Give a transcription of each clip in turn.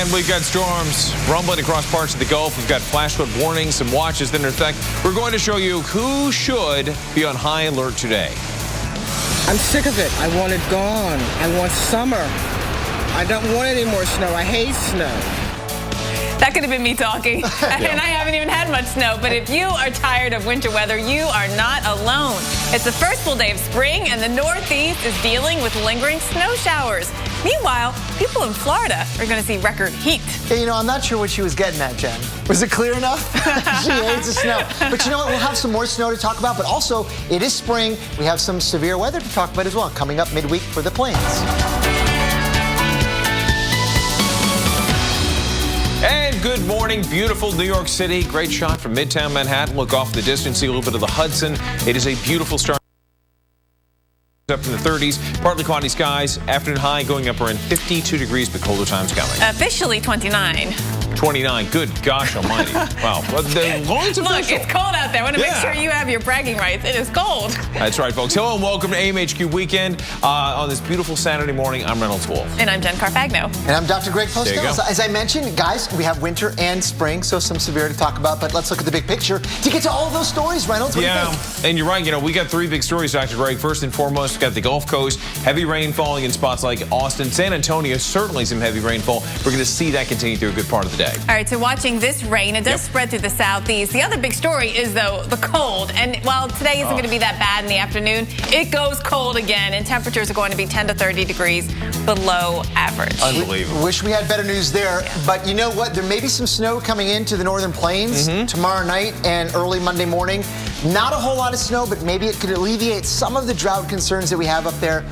And we've got storms rumbling across parts of the Gulf. We've got flash flood warnings, some watches that are in effect. We're going to show you who should be on high alert today. I'm sick of it. I want it gone. I want summer. I don't want any more snow. I hate snow. That could have been me talking, and I haven't even had much snow. But if you are tired of winter weather, you are not alone. It's the first full day of spring, and the Northeast is dealing with lingering snow showers. Meanwhile, people in Florida are going to see record heat. Yeah, you know, I'm not sure what she was getting at, Jen. Was it clear enough? She hates the snow. But you know what? We'll have some more snow to talk about. But also, it is spring. We have some severe weather to talk about as well coming up midweek for the Plains. And good morning, beautiful New York City. Great shot from Midtown Manhattan. Look off in the distance, see a little bit of the Hudson. It is a beautiful start. Up in the 30s, partly cloudy skies. Afternoon high going up around 52 degrees, but colder times coming. Officially 29. 29. Good gosh almighty. Wow. Well, the lines Look, official. it's cold out there. I want to make sure you have your bragging rights. It is cold. That's right, folks. Hello and welcome to AMHQ Weekend. On this beautiful Saturday morning, I'm Reynolds Wolf. And I'm Jen Carfagno. And I'm Dr. Greg There you Postell. go. As I mentioned, guys, we have winter and spring, so some severe to talk about. But let's look at the big picture to get to all of those stories, Reynolds. What do you think? And you're right. You know, we got three big stories, Dr. Greg. First and foremost, we got the Gulf Coast. Heavy rain falling in spots like Austin. San Antonio, certainly some heavy rainfall. We're going to see that continue through a good part of the day. All right, so watching this rain, it does spread through the southeast. The other big story is, though, the cold. And while today isn't going to be that bad in the afternoon, it goes cold again, and temperatures are going to be 10 to 30 degrees below average. Unbelievable. Wish we had better news there. But you know what? There may be some snow coming into the northern plains tomorrow night and early Monday morning. Not a whole lot of snow, but maybe it could alleviate some of the drought concerns that we have up there.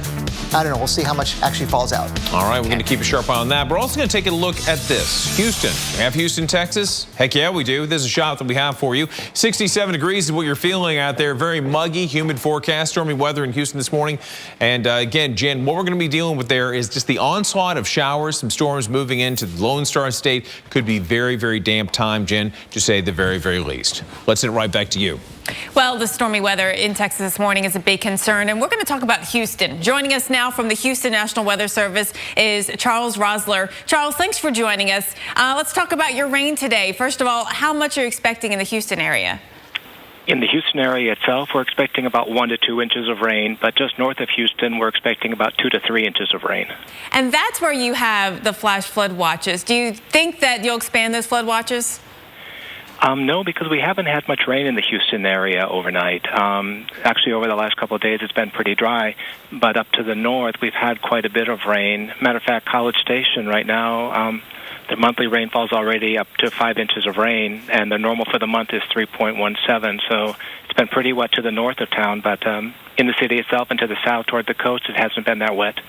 I don't know. We'll see how much actually falls out. All right, we're going to keep a sharp eye on that. We're also going to take a look at this. Houston. We have Houston, Texas. Heck yeah, we do. This is a shot that we have for you. 67 degrees is what you're feeling out there. Very muggy, humid forecast. Stormy weather in Houston this morning. And again, Jen, what we're going to be dealing with there is just the onslaught of showers. Some storms moving into the Lone Star State. Could be very, very damp time, Jen, to say the very, very least. Let's send it right back to you. Well, the stormy weather in Texas this morning is a big concern, and we're going to talk about Houston. Joining us now from the Houston National Weather Service is Charles Rosler. Charles, thanks for joining us. Let's talk about your rain today. First of all, how much are you expecting in the Houston area? In the Houston area itself, we're expecting about 1 to 2 inches of rain, but just north of Houston, we're expecting about 2 to 3 inches of rain. And that's where you have the flash flood watches. Do you think that you'll expand those flood watches? No, because we haven't had much rain in the Houston area overnight. Actually, over the last couple of days, it's been pretty dry. But up to the north, we've had quite a bit of rain. Matter of fact, College Station right now, the monthly rainfall is already up to 5 inches of rain, and the normal for the month is 3.17. So it's been pretty wet to the north of town, but in the city itself and to the south toward the coast, it hasn't been that wet.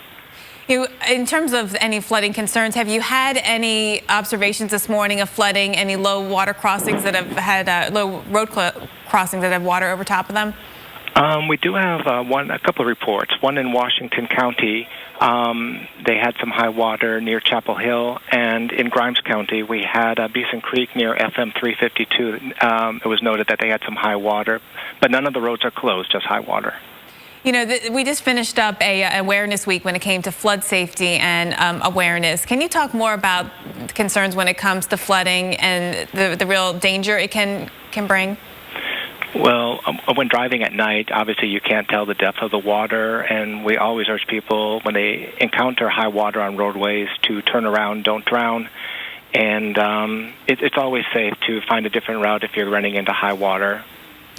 In terms of any flooding concerns, have you had any observations this morning of flooding, any low water crossings that have had low road crossings that have water over top of them? We do have a couple of reports. One in Washington County, they had some high water near Chapel Hill, and in Grimes County, we had Beeson Creek near FM 352. It was noted that they had some high water, but none of the roads are closed, just high water. You know, we just finished up a awareness week when it came to flood safety and awareness. Can you talk more about concerns when it comes to flooding and the real danger it can bring? Well, when driving at night, obviously you can't tell the depth of the water, and we always urge people when they encounter high water on roadways to turn around, don't drown. And it's always safe to find a different route if you're running into high water.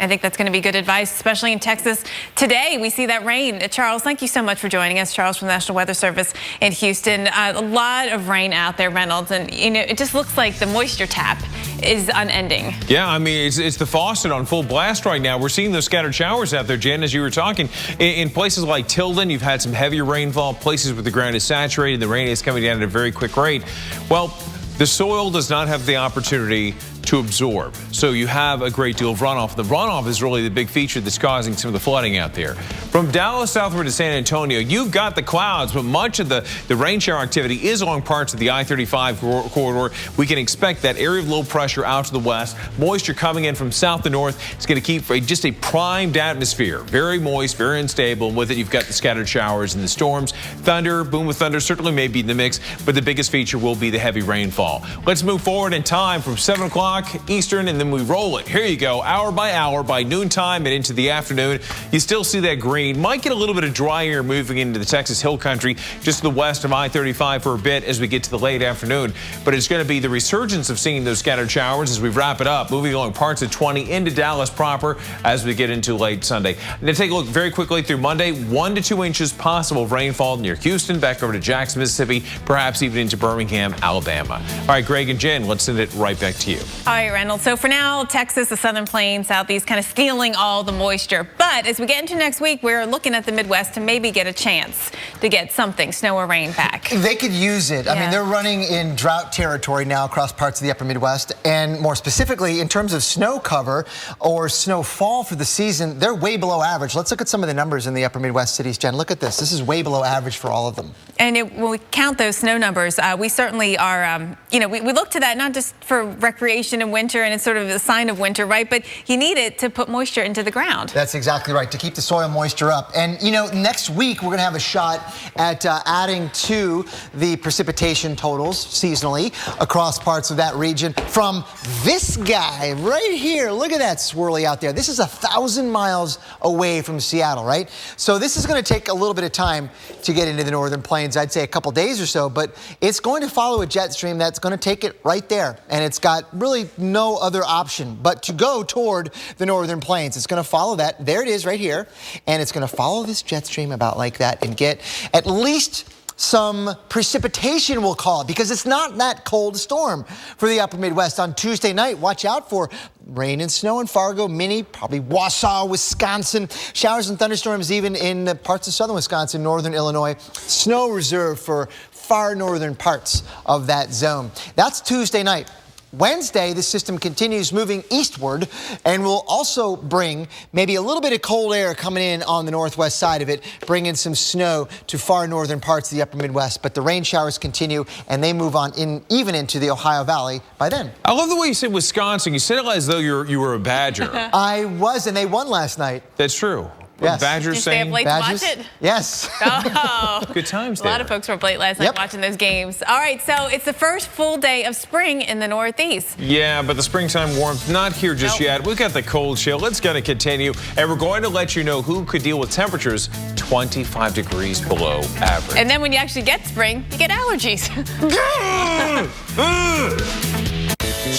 I think that's going to be good advice, especially in Texas. Today, we see that rain. Charles, thank you so much for joining us. Charles from the National Weather Service in Houston. A lot of rain out there, Reynolds, and you know it just looks like the moisture tap is unending. Yeah, I mean, it's the faucet on full blast right now. We're seeing those scattered showers out there, Jen, as you were talking. In places like Tilden, you've had some heavier rainfall. Places where the ground is saturated, the rain is coming down at a very quick rate. Well, the soil does not have the opportunity to absorb. So you have a great deal of runoff. The runoff is really the big feature that's causing some of the flooding out there. From Dallas southward to San Antonio, you've got the clouds, but much of the rain shower activity is along parts of the I-35 corridor. We can expect that area of low pressure out to the west. Moisture coming in from south to north. It's going to keep just a primed atmosphere. Very moist, very unstable. And with it, you've got the scattered showers and the storms. Thunder, boom with thunder certainly may be in the mix, but the biggest feature will be the heavy rainfall. Let's move forward in time from 7 o'clock Eastern, and then we roll it. Here you go, hour by noontime and into the afternoon. You still see that green. Might get a little bit of dry air moving into the Texas Hill Country, just to the west of I-35 for a bit as we get to the late afternoon. But it's going to be the resurgence of seeing those scattered showers as we wrap it up, moving along parts of 20 into Dallas proper as we get into late Sunday. Now take a look very quickly through Monday. 1 to 2 inches possible of rainfall near Houston, back over to Jackson, Mississippi, perhaps even into Birmingham, Alabama. All right, Greg and Jen, let's send it right back to you. All right, Reynolds. So for now, Texas, the Southern Plains, Southeast, kind of stealing all the moisture. But as we get into next week, we're looking at the Midwest to maybe get a chance to get something, snow or rain back. They could use it. Yeah. I mean, they're running in drought territory now across parts of the upper Midwest. And more specifically, in terms of snow cover or snowfall for the season, they're way below average. Let's look at some of the numbers in the upper Midwest cities. Jen, look at this. This is way below average for all of them. And when we count those snow numbers, we certainly are, we look to that not just for recreation in winter, and it's sort of a sign of winter, right? But you need it to put moisture into the ground. That's exactly right, to keep the soil moisture up. And, next week we're going to have a shot at adding to the precipitation totals seasonally across parts of that region from this guy right here. Look at that swirly out there. This is 1,000 miles away from Seattle, right? So this is going to take a little bit of time to get into the northern plains. I'd say a couple days or so, but it's going to follow a jet stream that's going to take it right there. And it's got really no other option but to go toward the northern plains. It's going to follow that. There it is right here. And it's going to follow this jet stream about like that and get at least some precipitation, we'll call it, because it's not that cold a storm for the upper Midwest. On Tuesday night, watch out for rain and snow in Fargo, Minnie, probably Wausau, Wisconsin. Showers and thunderstorms even in parts of southern Wisconsin, northern Illinois. Snow reserved for far northern parts of that zone. That's Tuesday night. Wednesday, the system continues moving eastward and will also bring maybe a little bit of cold air coming in on the northwest side of it, bringing some snow to far northern parts of the upper Midwest. But the rain showers continue and they move on even into the Ohio Valley by then. I love the way you said Wisconsin. You said it as though you were a Badger. I was, and they won last night. That's true. Yes. Badgers Did you stay up saying late Badgers? to watch it? Yes. Oh. good times A there. lot of folks were up late last night watching those games. All right, so it's the first full day of spring in the Northeast. Yeah, but the springtime warmth not here just yet. We've got the cold chill. It's going to continue, and we're going to let you know who could deal with temperatures 25 degrees below average. And then when you actually get spring, you get allergies.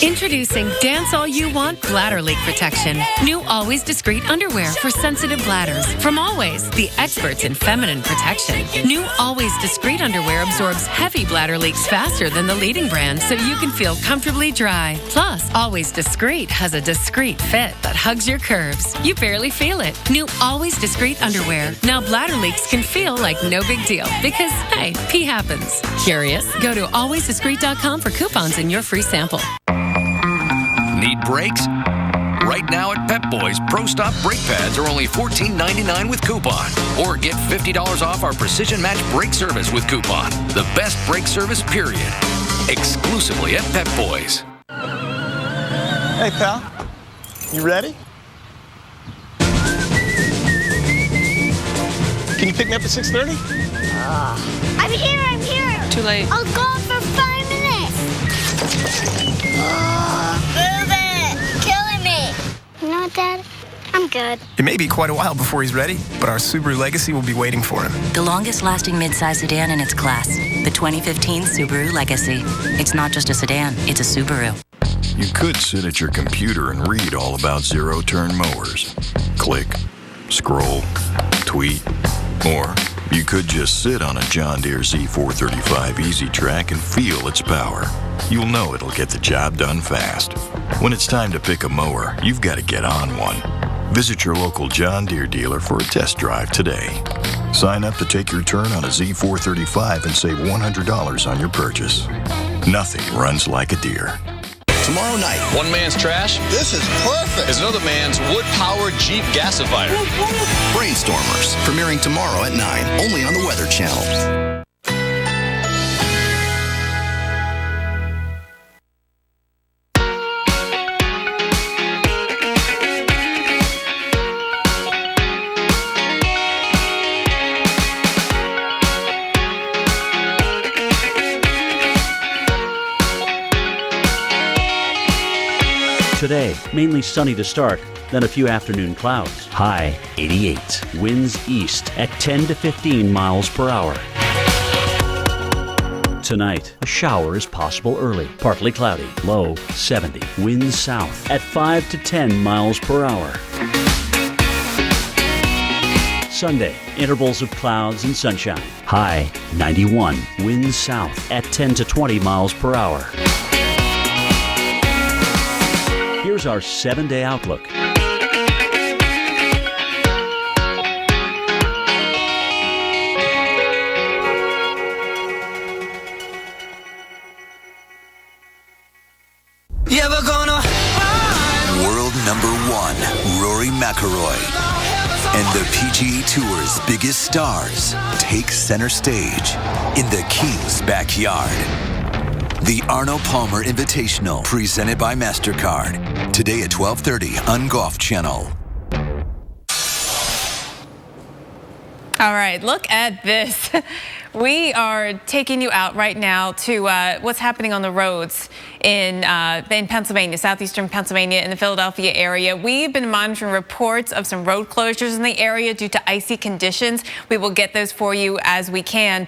Introducing Dance All You Want bladder leak protection. New Always Discreet underwear for sensitive bladders. From Always, the experts in feminine protection. New Always Discreet underwear absorbs heavy bladder leaks faster than the leading brand, so you can feel comfortably dry. Plus, Always Discreet has a discreet fit that hugs your curves. You barely feel it. New Always Discreet underwear. Now bladder leaks can feel like no big deal because, hey, pee happens. Curious? Go to alwaysdiscreet.com for coupons and your free sample. Need brakes? Right now at Pep Boys, Pro Stop brake pads are only $14.99 with coupon. Or get $50 off our Precision Match brake service with coupon. The best brake service, period. Exclusively at Pep Boys. Hey, pal. You ready? Can you pick me up at 6:30? I'm here. Too late. I'll go for 5 minutes. Move it. Killing me. You know what, Dad? I'm good. It may be quite a while before he's ready, but our Subaru Legacy will be waiting for him. The longest-lasting midsize sedan in its class, the 2015 Subaru Legacy. It's not just a sedan, it's a Subaru. You could sit at your computer and read all about zero-turn mowers. Click, scroll, tweet, or you could just sit on a John Deere Z435 Easy Track and feel its power. You'll know it'll get the job done fast. When it's time to pick a mower, you've got to get on one. Visit your local John Deere dealer for a test drive today. Sign up to take your turn on a Z435 and save $100 on your purchase. Nothing runs like a Deere. Tomorrow night. One man's trash. This is perfect. Is another man's wood-powered Jeep gasifier. Brainstormers, premiering tomorrow at 9, only on the Weather Channel. Today, mainly sunny to start, then a few afternoon clouds. High 88. Winds east at 10 to 15 miles per hour. Tonight, a shower is possible early. Partly cloudy. Low 70. Winds south at 5 to 10 miles per hour. Sunday, intervals of clouds and sunshine. High 91. Winds south at 10 to 20 miles per hour. Here's our 7-day outlook. World #1, Rory McIlroy, and the PGA Tour's biggest stars take center stage in the King's backyard. The Arnold Palmer Invitational, presented by MasterCard. Today at 12:30 on Golf Channel. All right, look at this. We are taking you out right now to what's happening on the roads in Pennsylvania, southeastern Pennsylvania, in the Philadelphia area. We've been monitoring reports of some road closures in the area due to icy conditions. We will get those for you as we can.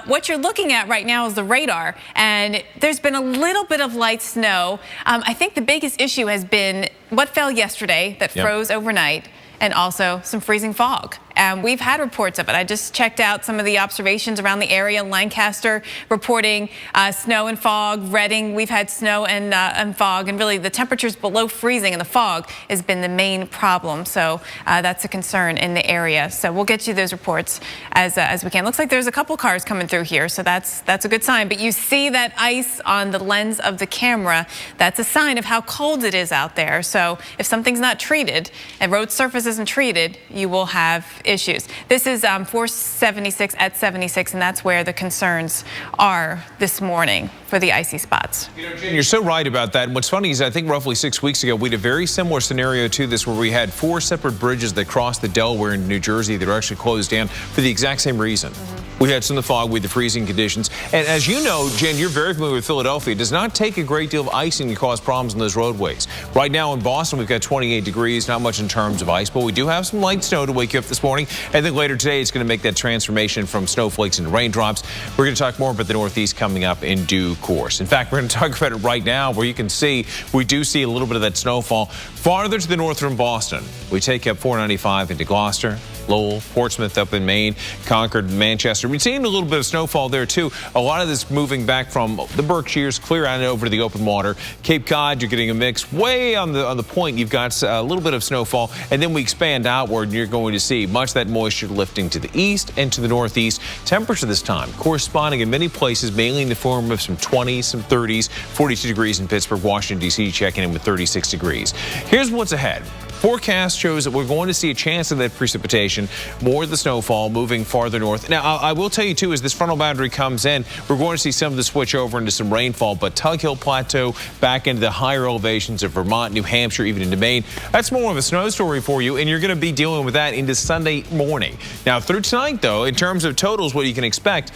What you're looking at right now is the radar, and there's been a little bit of light snow. I think the biggest issue has been what fell yesterday that froze overnight, and also some freezing fog. We've had reports of it. I just checked out some of the observations around the area. Lancaster reporting snow and fog. Reading, we've had snow and fog, and really the temperatures below freezing and the fog has been the main problem. So that's a concern in the area. So we'll get you those reports as we can. Looks like there's a couple cars coming through here, so that's a good sign. But you see that ice on the lens of the camera. That's a sign of how cold it is out there. So if something's not treated, a road surface isn't treated, you will have issues. This is 476 at 76, and that's where the concerns are this morning for the icy spots. You know, Jen, you're so right about that. And what's funny is I think roughly 6 weeks ago, we had a very similar scenario to this where we had 4 separate bridges that crossed the Delaware in New Jersey that were actually closed down for the exact same reason. We had some of the fog with the freezing conditions. And as you know, Jen, you're very familiar with Philadelphia. It does not take a great deal of icing to cause problems on those roadways. Right now in Boston, we've got 28 degrees, not much in terms of ice, but we do have some light snow to wake you up this morning. And then later today, it's going to make that transformation from snowflakes into raindrops. We're going to talk more about the Northeast coming up in due course. In fact, we're going to talk about it right now, where you can see we do see a little bit of that snowfall farther to the north from Boston. We take up 495 into Gloucester, Lowell, Portsmouth up in Maine, Concord, Manchester. We've seen a little bit of snowfall there too. A lot of this moving back from the Berkshires clear out over to the open water. Cape Cod, you're getting a mix. Way on the point, you've got a little bit of snowfall, and then we expand outward, and you're going to see much of that moisture lifting to the east and to the northeast. Temperature this time corresponding in many places, mainly in the form of some 20s, some 30s, 42 degrees in Pittsburgh, Washington, D.C. checking in with 36 degrees. Here's what's ahead. Forecast shows that we're going to see a chance of that precipitation, more of the snowfall moving farther north. Now, I will tell you, too, as this frontal boundary comes in, we're going to see some of the switch over into some rainfall, but Tug Hill Plateau back into the higher elevations of Vermont, New Hampshire, even into Maine. That's more of a snow story for you, and you're going to be dealing with that into Sunday morning. Now, through tonight, though, in terms of totals, what you can expect,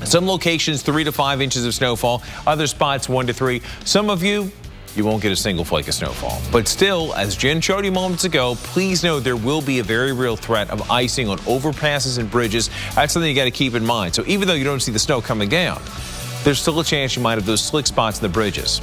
some locations 3 to 5 inches of snowfall, other spots 1 to 3. Some of you won't get a single flake of snowfall. But still, as Jen showed you moments ago, please know there will be a very real threat of icing on overpasses and bridges. That's something you got to keep in mind. So even though you don't see the snow coming down, there's still a chance you might have those slick spots in the bridges.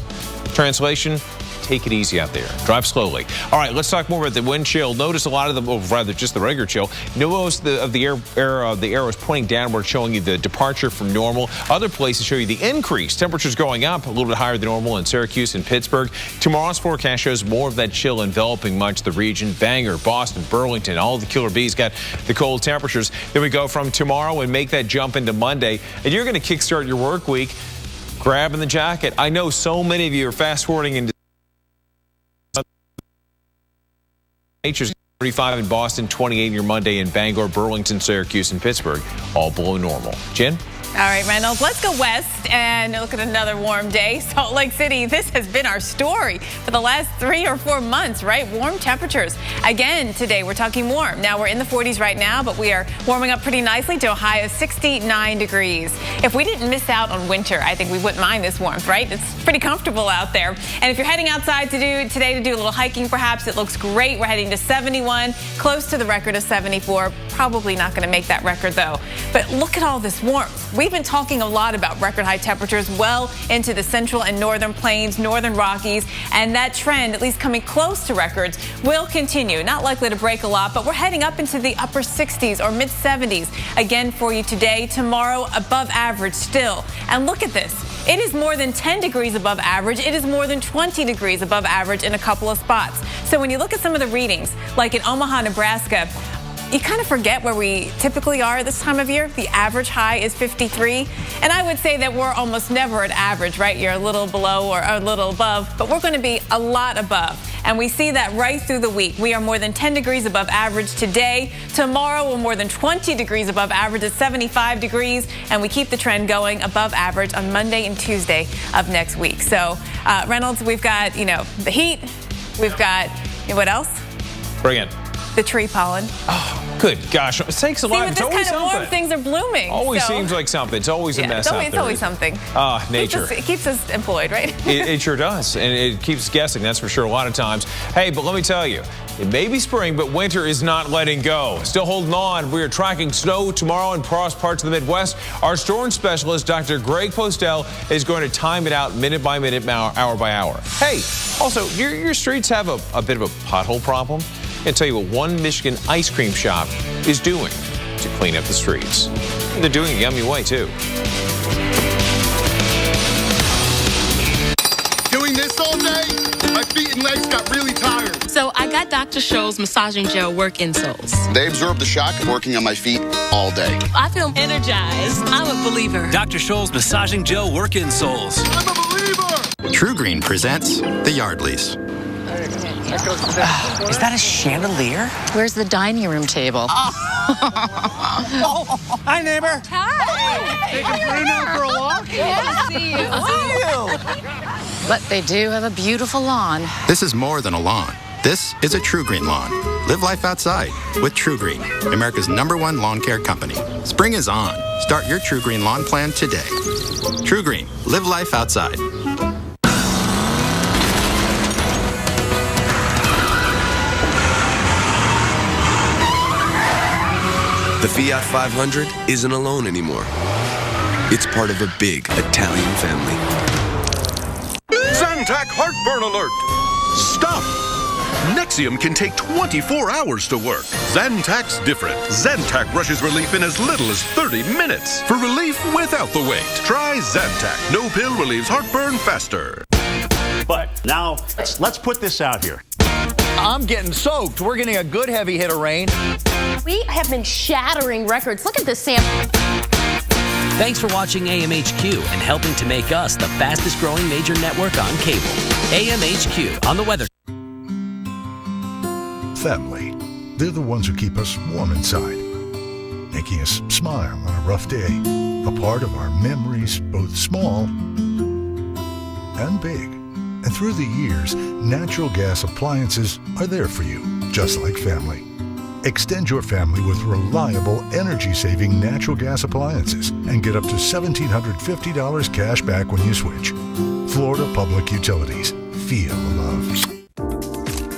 Translation, take it easy out there. Drive slowly. All right, let's talk more about the wind chill. Notice a lot of them, or rather just the regular chill. Notice the arrow is pointing downward, showing you the departure from normal. Other places show you the increase. Temperatures going up a little bit higher than normal in Syracuse and Pittsburgh. Tomorrow's forecast shows more of that chill enveloping much of the region. Bangor, Boston, Burlington, all the killer bees got the cold temperatures. Then we go from tomorrow and make that jump into Monday, and you're going to kickstart your work week grabbing the jacket. I know so many of you are fast forwarding into nature's 35 in Boston, 28 in your Monday in Bangor, Burlington, Syracuse, and Pittsburgh, all below normal. Jen? All right, Reynolds, let's go west and look at another warm day. Salt Lake City, this has been our story for the last 3 or 4 months, right? Warm temperatures. Again, today we're talking warm. Now we're in the 40s right now, but we are warming up pretty nicely to a high of 69 degrees. If we didn't miss out on winter, I think we wouldn't mind this warmth, right? It's pretty comfortable out there. And if you're heading outside today to do a little hiking, perhaps, it looks great. We're heading to 71, close to the record of 74. Probably not going to make that record, though. But look at all this warmth. We've been talking a lot about record high temperatures well into the central and northern plains, northern Rockies, and that trend, at least coming close to records, will continue. Not likely to break a lot, but we're heading up into the upper 60s or mid 70s again for you today. Tomorrow, above average still. And look at this. It is more than 10 degrees above average. It is more than 20 degrees above average in a couple of spots. So when you look at some of the readings, like in Omaha, Nebraska, you kind of forget where we typically are this time of year. The average high is 53. And I would say that we're almost never at average, right? You're a little below or a little above, but we're going to be a lot above. And we see that right through the week. We are more than 10 degrees above average today. Tomorrow, we're more than 20 degrees above average at 75 degrees. And we keep the trend going above average on Monday and Tuesday of next week. So, Reynolds, we've got, the heat. We've got, what else? Bring it. The tree pollen. Oh, good gosh. It takes a lot. With this kind of warm, things are blooming. Always seems like something. It's always a mess out there. It's always something. Nature. It keeps us employed, right? It sure does. And it keeps guessing, that's for sure, a lot of times. Hey, but let me tell you, it may be spring, but winter is not letting go. Still holding on. We are tracking snow tomorrow in parts of the Midwest. Our storm specialist, Dr. Greg Postel, is going to time it out minute by minute, hour by hour. Hey, also, your streets have a bit of a pothole problem. I'll tell you what one Michigan ice cream shop is doing to clean up the streets. And they're doing it a yummy way, too. Doing this all day, my feet and legs got really tired. So I got Dr. Scholl's massaging gel work insoles. They absorb the shock of working on my feet all day. I feel energized. I'm a believer. Dr. Scholl's massaging gel work insoles. I'm a believer. True Green presents the Yardleys. Is that a chandelier? Where's the dining room table? Hi, neighbor. Hi. Taking Bruno for a walk? Yeah, see you. But they do have a beautiful lawn. This is more than a lawn. This is a True Green lawn. Live life outside with True Green, America's #1 lawn care company. Spring is on. Start your True Green lawn plan today. True Green, live life outside. The Fiat 500 isn't alone anymore. It's part of a big Italian family. Zantac heartburn alert! Stop! Nexium can take 24 hours to work. Zantac's different. Zantac rushes relief in as little as 30 minutes. For relief without the wait, try Zantac. No pill relieves heartburn faster. But now, let's put this out here. I'm getting soaked. We're getting a good heavy hit of rain. We have been shattering records. Look at this sample. Thanks for watching AMHQ and helping to make us the fastest growing major network on cable. AMHQ on the weather. Family. They're the ones who keep us warm inside, making us smile on a rough day. A part of our memories, both small and big. And through the years, natural gas appliances are there for you, just like family. Extend your family with reliable, energy-saving natural gas appliances and get up to $1,750 cash back when you switch. Florida Public Utilities. Feel the love.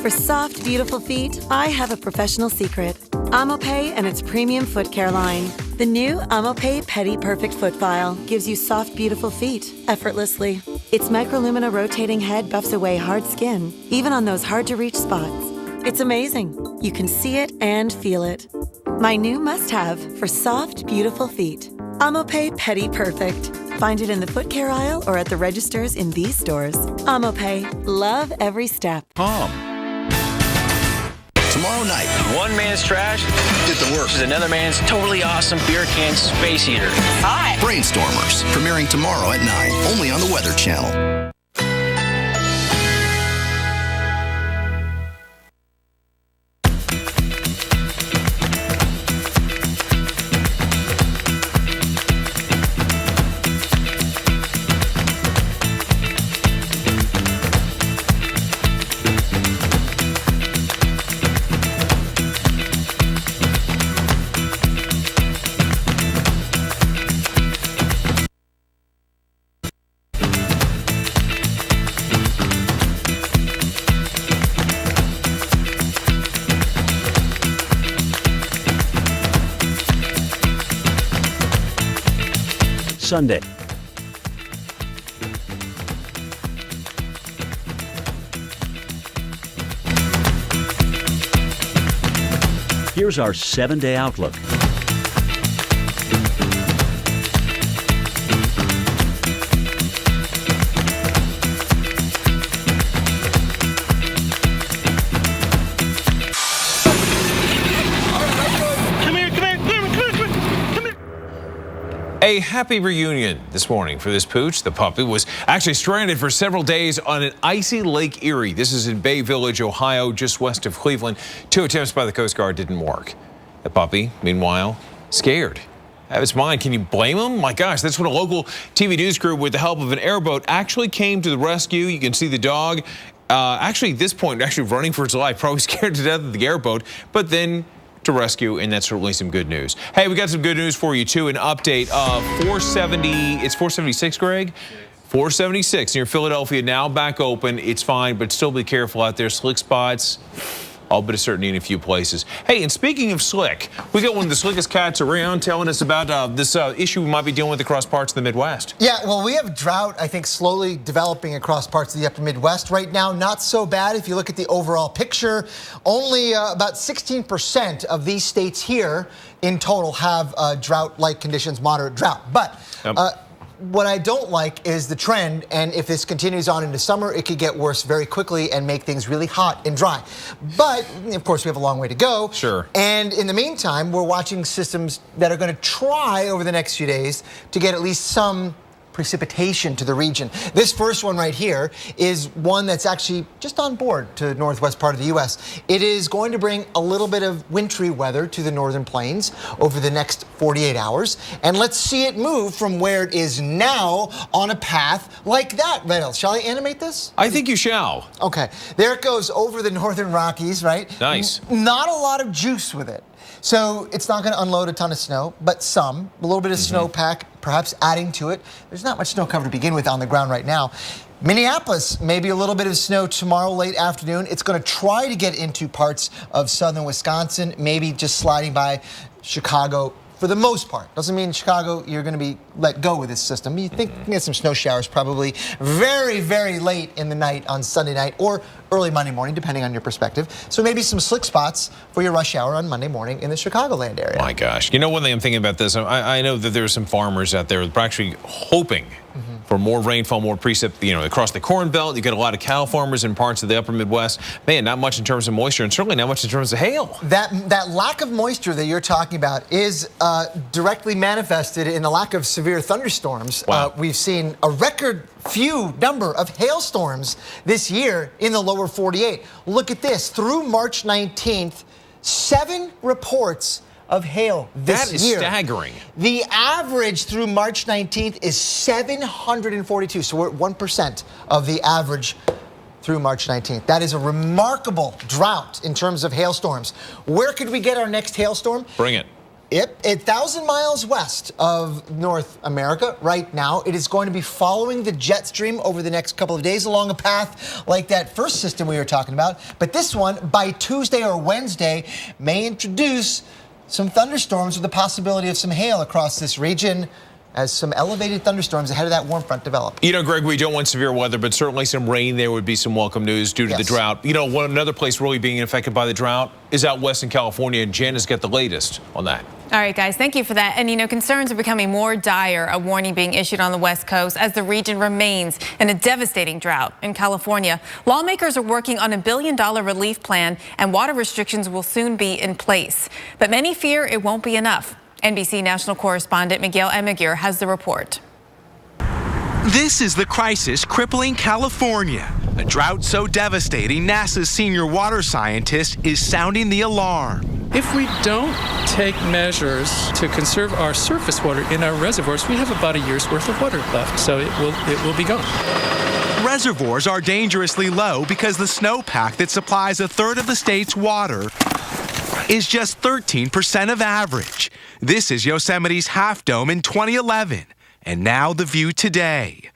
For soft, beautiful feet, I have a professional secret. Amopay and its premium foot care line. The new Amopay Pedi Perfect Foot File gives you soft, beautiful feet effortlessly. Its microlumina rotating head buffs away hard skin, even on those hard-to-reach spots. It's amazing. You can see it and feel it. My new must-have for soft, beautiful feet. Amopay Pedi Perfect. Find it in the foot care aisle or at the registers in these stores. Amopay. Love every step. tomorrow night. One man's trash Did the work. is another man's totally awesome beer can space heater. Hi. Brainstormers, premiering tomorrow at 9, only on the Weather Channel. Sunday. Here's our 7-day outlook. A happy reunion this morning for this pooch. The puppy was actually stranded for several days on an icy Lake Erie. This is in Bay Village, Ohio, just west of Cleveland. 2 attempts by the Coast Guard didn't work. The puppy, meanwhile, scared out of its mind. Can you blame him? My gosh, that's when a local TV news crew with the help of an airboat actually came to the rescue. You can see the dog actually at this point actually running for its life, probably scared to death of the airboat, but then to rescue, and that's certainly some good news. Hey, we got some good news for you too. An update of 470. It's 476, Greg. 476 near Philadelphia now back open. It's fine, but still be careful out there. Slick spots. All but a certainty in a few places. Hey, and speaking of slick, we got one of the slickest cats around telling us about this issue we might be dealing with across parts of the Midwest. Yeah, well, we have drought, I think, slowly developing across parts of the upper Midwest. Right now, not so bad if you look at the overall picture. Only about 16% of these states here in total have drought-like conditions, moderate drought. But what I don't like is the trend, and if this continues on into summer, it could get worse very quickly and make things really hot and dry. But, of course, we have a long way to go. Sure. And in the meantime, we're watching systems that are going to try over the next few days to get at least some precipitation to the region. This first one right here is one that's actually just on board to the northwest part of the U.S. It is going to bring a little bit of wintry weather to the northern plains over the next 48 hours. And let's see it move from where it is now on a path like that. Reynolds, shall I animate this? I think you shall. Okay. There it goes over the northern Rockies, right? Nice. Not a lot of juice with it. So it's not going to unload a ton of snow, but some. A little bit of snowpack, perhaps adding to it. There's not much snow cover to begin with on the ground right now. Minneapolis, maybe a little bit of snow tomorrow late afternoon. It's going to try to get into parts of southern Wisconsin, maybe just sliding by Chicago for the most part. Doesn't mean Chicago, you're going to be let go with this system. You think you get some snow showers probably very, very late in the night on Sunday night or early Monday morning, depending on your perspective. So maybe some slick spots for your rush hour on Monday morning in the Chicagoland area. My gosh. You know, one thing I'm thinking about this, I know that there are some farmers out there that are actually hoping for more rainfall, more precip, across the Corn Belt. You get a lot of cow farmers in parts of the upper Midwest. Man, not much in terms of moisture, and certainly not much in terms of hail. That lack of moisture that you're talking about is directly manifested in a lack of severe thunderstorms. Wow. We've seen a record few number of hailstorms this year in the lower 48. Look at this. Through March 19th, 7 reports of hail this year. That is staggering. The average through March 19th is 742. So we're at 1% of the average through March 19th. That is a remarkable drought in terms of hailstorms. Where could we get our next hailstorm? Bring it. Yep, 1,000 miles west of North America right now. It is going to be following the jet stream over the next couple of days along a path like that first system we were talking about. But this one, by Tuesday or Wednesday, may introduce some thunderstorms with the possibility of some hail across this region as some elevated thunderstorms ahead of that warm front develop. You know, Greg, we don't want severe weather, but certainly some rain there would be some welcome news due to the drought. You know, another place really being affected by the drought is out west in California, and Jen has got the latest on that. All right, guys, thank you for that. And, concerns are becoming more dire, a warning being issued on the West Coast as the region remains in a devastating drought. In California, lawmakers are working on $1 billion relief plan, and water restrictions will soon be in place. But many fear it won't be enough. NBC national correspondent Miguel Emeguer has the report. This is the crisis crippling California. A drought so devastating, NASA's senior water scientist is sounding the alarm. If we don't take measures to conserve our surface water in our reservoirs, we have about a year's worth of water left, so it will be gone. Reservoirs are dangerously low because the snowpack that supplies a third of the state's water is just 13% of average. This is Yosemite's Half Dome in 2011, and now the view today.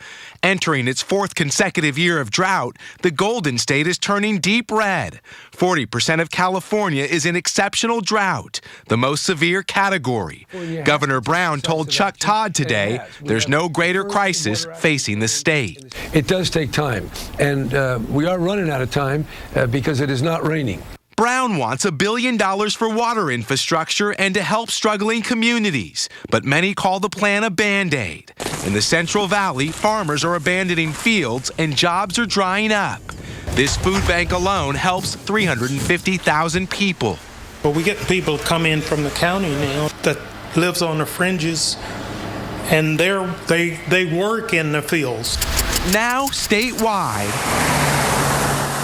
Entering its fourth consecutive year of drought, the Golden State is turning deep red. 40% of California is in exceptional drought, the most severe category. Governor Brown told Chuck Todd today there's no greater crisis facing the state. It does take time, and we are running out of time because it is not raining. Brown wants $1 billion for water infrastructure and to help struggling communities, but many call the plan a Band-Aid. In the Central Valley, farmers are abandoning fields and jobs are drying up. This food bank alone helps 350,000 people. Well, we get people come in from the county now that lives on the fringes, and they work in the fields. Now, statewide,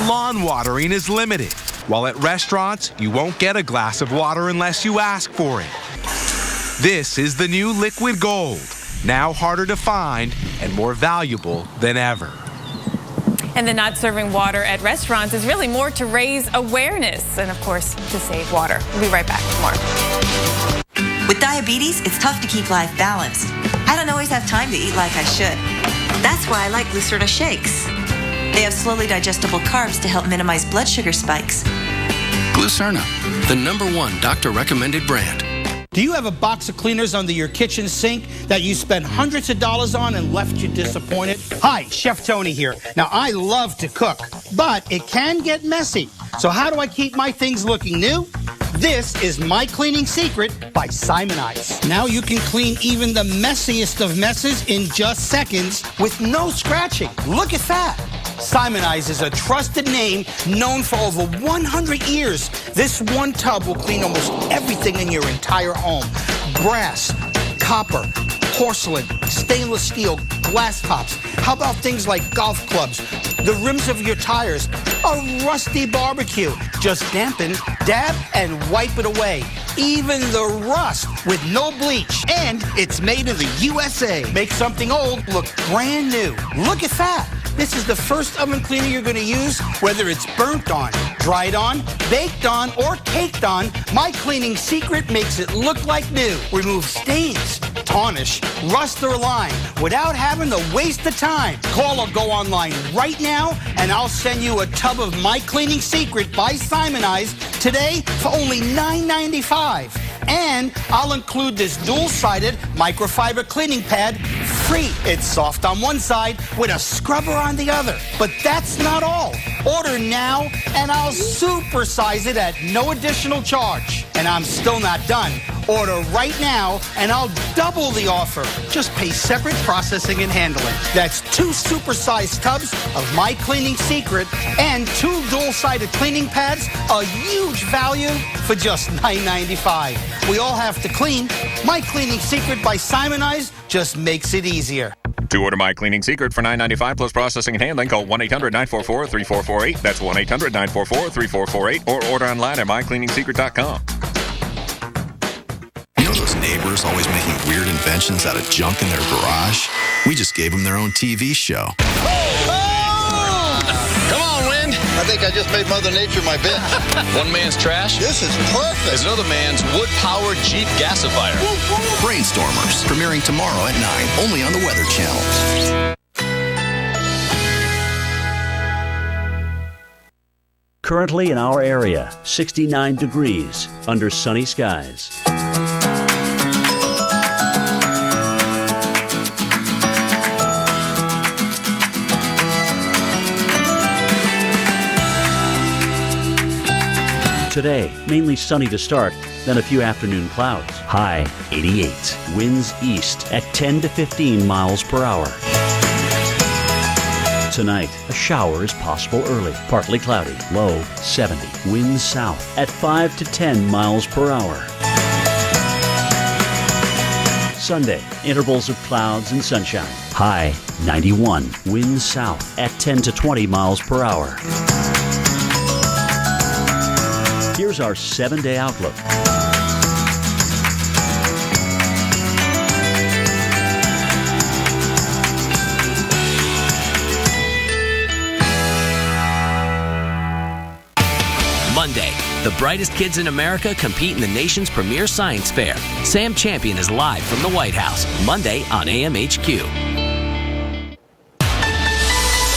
lawn watering is limited. While at restaurants, you won't get a glass of water unless you ask for it. This is the new liquid gold, now harder to find and more valuable than ever. And the not serving water at restaurants is really more to raise awareness and, of course, to save water. We'll be right back with more. With diabetes, it's tough to keep life balanced. I don't always have time to eat like I should. That's why I like Glucerna shakes. They have slowly digestible carbs to help minimize blood sugar spikes. Glucerna, the #1 doctor-recommended brand. Do you have a box of cleaners under your kitchen sink that you spent hundreds of dollars on and left you disappointed? Hi, Chef Tony here. Now, I love to cook, but it can get messy. So how do I keep my things looking new? This is My Cleaning Secret by Simonize. Now you can clean even the messiest of messes in just seconds with no scratching. Look at that. Simonize is a trusted name known for over 100 years. This one tub will clean almost everything in your entire home. Brass, copper, porcelain, stainless steel, glass tops. How about things like golf clubs, the rims of your tires, a rusty barbecue? Just dampen, dab, and wipe it away. Even the rust with no bleach. And it's made in the USA. Make something old look brand new. Look at that. This is the first oven cleaner you're going to use, whether it's burnt on, dried on, baked on, or caked on. My Cleaning Secret makes it look like new. Remove stains, tarnish, rust, or lime without having to waste the time. Call or go online right now, and I'll send you a tub of My Cleaning Secret by Simonize today for only $9.95. And I'll include this dual-sided microfiber cleaning pad free. It's soft on one side with a scrubber on the other. But that's not all. Order now, and I'll supersize it at no additional charge. And I'm still not done. Order right now, and I'll double the offer. Just pay separate processing and handling. That's 2 supersized tubs of My Cleaning Secret and 2 dual-sided cleaning pads, a huge value for just $9.95. We all have to clean. My Cleaning Secret by Simonize just makes it easier. To order My Cleaning Secret for $9.95 plus processing and handling, call 1-800-944-3448. That's 1-800-944-3448, or order online at mycleaningsecret.com. You know those neighbors always making weird inventions out of junk in their garage? We just gave them their own TV show. Come on, Wind. I think I just made Mother Nature my bitch. One man's trash This is perfect. is another man's wood-powered Jeep gasifier. Brainstormers, premiering tomorrow at 9, only on the Weather Channel. Currently in our area, 69 degrees under sunny skies. Today, mainly sunny to start, then a few afternoon clouds. High 88. Winds east at 10 to 15 miles per hour. Tonight, a shower is possible early. Partly cloudy. Low 70. Winds south at 5 to 10 miles per hour. Sunday, intervals of clouds and sunshine. High 91. Winds south at 10 to 20 miles per hour. Here's our 7-day outlook. Monday, the brightest kids in America compete in the nation's premier science fair. Sam Champion is live from the White House, Monday on AMHQ.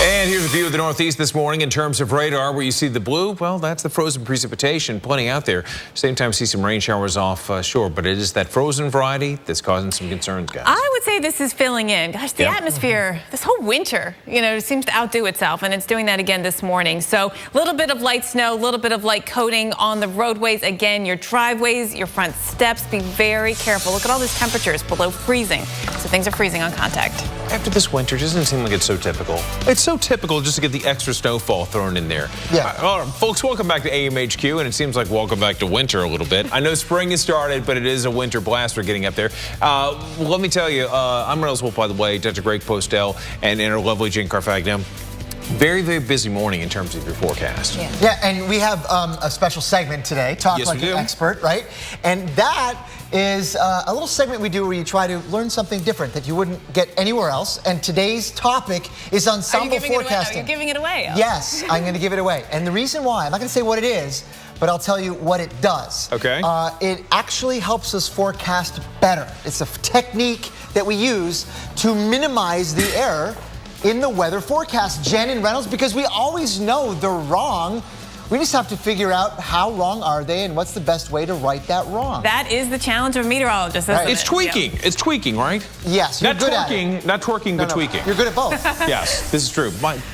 And here's a view of the Northeast this morning in terms of radar. Where you see the blue, well, that's the frozen precipitation, plenty out there. Same time, see some rain showers offshore, but it is that frozen variety that's causing some concerns, guys. I would say this is filling in. Gosh, the atmosphere this whole winter, seems to outdo itself, and it's doing that again this morning. So a little bit of light snow, a little bit of light coating on the roadways. Again, your driveways, your front steps, be very careful. Look at all these temperatures below freezing. So things are freezing on contact. After this winter, it doesn't seem like it's so typical. It's so typical just to get the extra snowfall thrown in there. Yeah. All right, folks, welcome back to AMHQ, and it seems like welcome back to winter a little bit. I know spring has started, but it is a winter blast we're getting up there. Let me tell you, I'm Reynolds Wolf, by the way, Dr. Greg Postel, and our lovely Jen Carfagna. Very, very busy morning in terms of your forecast. Yeah, and we have a special segment today, Talk Like an Expert, right? And that is a little segment we do where you try to learn something different that you wouldn't get anywhere else. And today's topic is ensemble forecasting. You're giving it away. Yes, I'm going to give it away. And the reason why, I'm not going to say what it is, but I'll tell you what it does. Okay. It actually helps us forecast better. It's a technique that we use to minimize the error in the weather forecast, Jen and Reynolds, because we always know they're wrong. We just have to figure out how wrong are they and what's the best way to right that wrong. That is the challenge of a meteorologist, isn't it? It's tweaking. It's tweaking, right? Yes, you're good at it. Not twerking, but tweaking. You're good at both. Yes, this is true.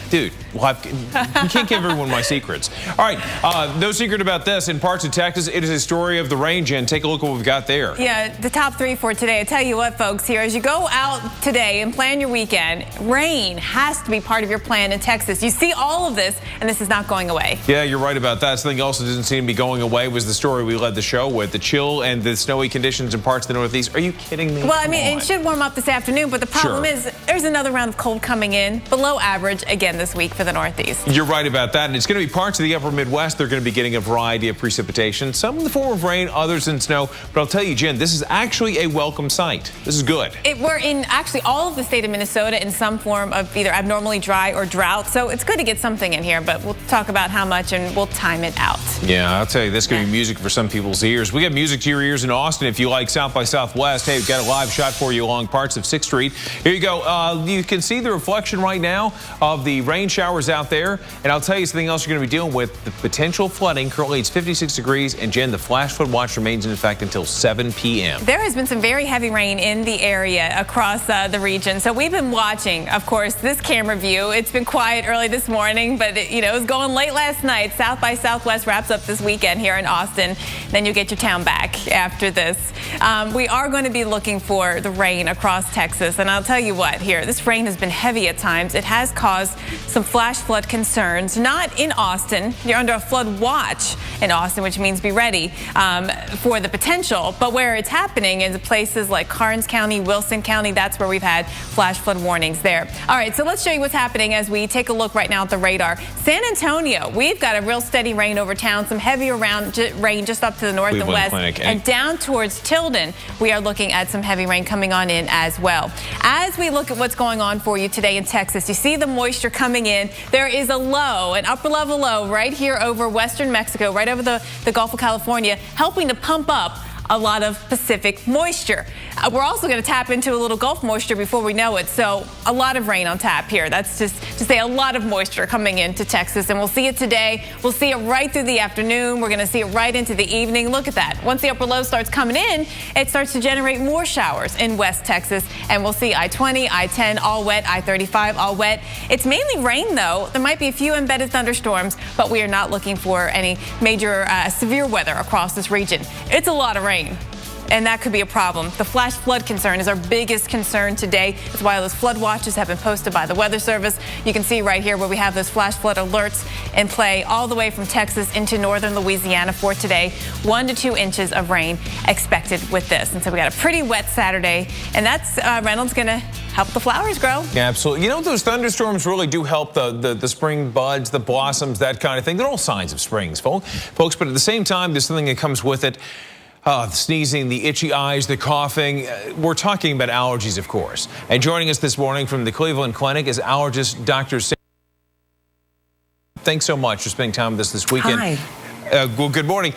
Dude, you can't give everyone my secrets. All right, no secret about this. In parts of Texas, it is a story of the rain, Jen. Take a look at what we've got there. Yeah, the top 3 for today. I tell you what, folks, here, as you go out today and plan your weekend, rain has to be part of your plan in Texas. You see all of this, and this is not going away. Yeah, you're right about that. Something else that doesn't seem to be going away was the story we led the show with, the chill and the snowy conditions in parts of the Northeast. Are you kidding me? Well, I mean, it should warm up this afternoon, but the problem is there's another round of cold coming in, below average again this week for the Northeast. You're right about that, and it's going to be parts of the upper Midwest. They're going to be getting a variety of precipitation, some in the form of rain, others in snow. But I'll tell you, Jen, this is actually a welcome sight. This is good. We're in actually all of the state of Minnesota in some form of either abnormally dry or drought, so it's good to get something in here, but we'll talk about how much and we'll time it out. Yeah, I'll tell you, this is going to be music for some people's ears. We got music to your ears in Austin. If you like South by Southwest, hey, we've got a live shot for you along parts of 6th Street. Here you go. You can see the reflection right now of the rain showers out there. And I'll tell you something else you're going to be dealing with, the potential flooding. Currently, it's 56 degrees. And Jen, the flash flood watch remains in effect until 7 p.m. There has been some very heavy rain in the area across the region. So we've been watching, of course, this camera view. It's been quiet early this morning, but it was going late last night. South by Southwest wraps up this weekend here in Austin. Then you get your town back after this. We are going to be looking for the rain across Texas. And I'll tell you what, here, this rain has been heavy at times. It has caused some flash flood concerns. Not in Austin. You're under a flood watch in Austin, which means be ready for the potential. But where it's happening is places like Karnes County, Wilson County. That's where we've had flash flood warnings there. All right, so let's show you what's happening as we take a look right now at the radar. San Antonio, we've got a real steady rain over town. Some heavier rain just up to the north and west. And down towards Tilden, we are looking at some heavy rain coming on in as well. As we look at what's going on for you today in Texas, you see the moisture coming in. There is a low, an upper level low right here over western Mexico, right over the Gulf of California, helping to pump up a lot of Pacific moisture. We're also going to tap into a little Gulf moisture before we know it. So a lot of rain on tap here. That's just to say a lot of moisture coming into Texas. And we'll see it today. We'll see it right through the afternoon. We're going to see it right into the evening. Look at that. Once the upper low starts coming in, it starts to generate more showers in West Texas. And we'll see I-20, I-10 all wet, I-35 all wet. It's mainly rain, though. There might be a few embedded thunderstorms, but we are not looking for any major severe weather across this region. It's a lot of rain, and that could be a problem. The flash flood concern is our biggest concern today. That's why those flood watches have been posted by the Weather Service. You can see right here where we have those flash flood alerts in play all the way from Texas into northern Louisiana for today. 1 to 2 inches of rain expected with this. And so we got a pretty wet Saturday, and that's Reynolds going to help the flowers grow. Yeah, absolutely. You know, those thunderstorms really do help the spring buds, the blossoms, that kind of thing. They're all signs of springs, folks. But at the same time, there's something that comes with it. The sneezing, the itchy eyes, the coughing. We're talking about allergies, of course. And joining us this morning from the Cleveland Clinic is allergist Dr. Sam. Thanks so much for spending time with us this weekend. Hi. Well, good morning.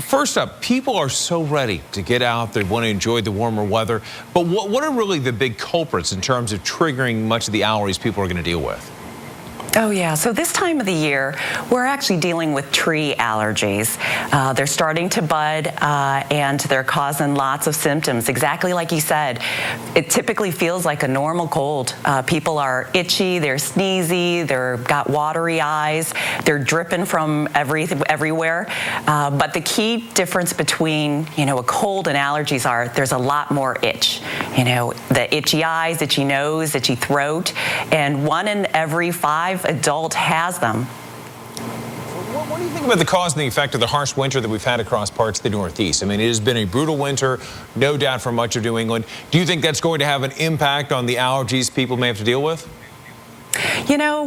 First up, people are so ready to get out. They want to enjoy the warmer weather. But what are really the big culprits in terms of triggering much of the allergies people are going to deal with? Oh, yeah. So this time of the year, we're actually dealing with tree allergies. They're starting to bud, and they're causing lots of symptoms. Exactly like you said, it typically feels like a normal cold. People are itchy, they're sneezy, they've got watery eyes, they're dripping from everywhere. But the key difference between, a cold and allergies are there's a lot more itch. The itchy eyes, itchy nose, itchy throat, and 1 in every 5 adult has them. What do you think about the cause and the effect of the harsh winter that we've had across parts of the Northeast? I mean, it has been a brutal winter, no doubt, for much of New England. Do you think that's going to have an impact on the allergies people may have to deal with?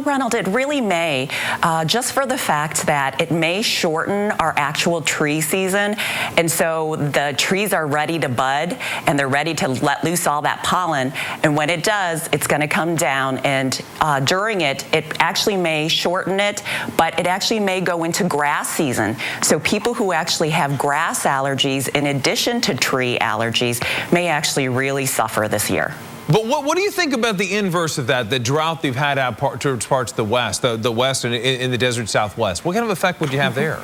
Ronald, it really may, just for the fact that it may shorten our actual tree season. And so the trees are ready to bud, and they're ready to let loose all that pollen. And when it does, it's going to come down. And during it actually may shorten it, but it actually may go into grass season. So people who actually have grass allergies, in addition to tree allergies, may actually really suffer this year. But what do you think about the inverse of that, the drought they've had out towards parts of the West, the West and in the desert Southwest? What kind of effect would you have there?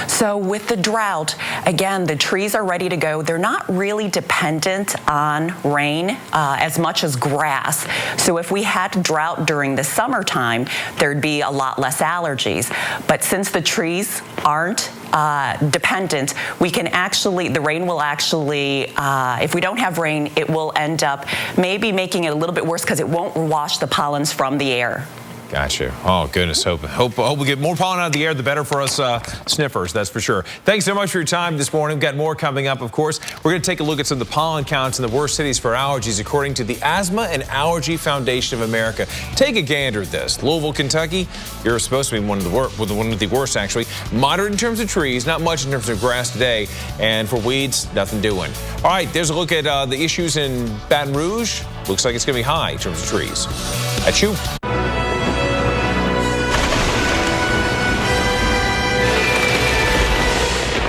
So with the drought, again, the trees are ready to go. They're not really dependent on rain as much as grass. So if we had drought during the summertime, there'd be a lot less allergies. But since the trees aren't dependent, the rain will actually, if we don't have rain, it will end up maybe making it a little bit worse because it won't wash the pollens from the air. Gotcha. Oh, goodness. Hope we get more pollen out of the air, the better for us sniffers, that's for sure. Thanks so much for your time this morning. We've got more coming up, of course. We're going to take a look at some of the pollen counts in the worst cities for allergies, according to the Asthma and Allergy Foundation of America. Take a gander at this. Louisville, Kentucky, you're supposed to be one of the worst, actually. Moderate in terms of trees, not much in terms of grass today. And for weeds, nothing doing. All right, there's a look at the issues in Baton Rouge. Looks like it's going to be high in terms of trees. At you.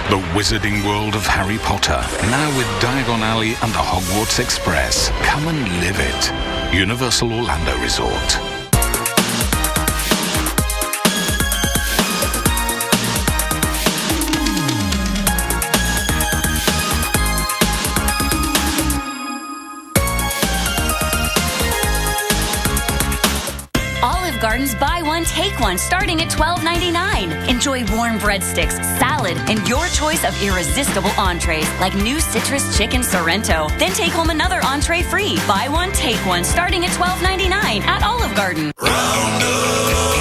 The wizarding world of Harry Potter, now with Diagon Alley and the Hogwarts Express. Come and live it. Universal Orlando Resort. Olive Garden's buy one, take one, starting at $12.99. Enjoy warm breadsticks, salad, and your choice of irresistible entrees like new citrus chicken Sorrento. Then take home another entree free. Buy one, take one, starting at $12.99 at Olive Garden.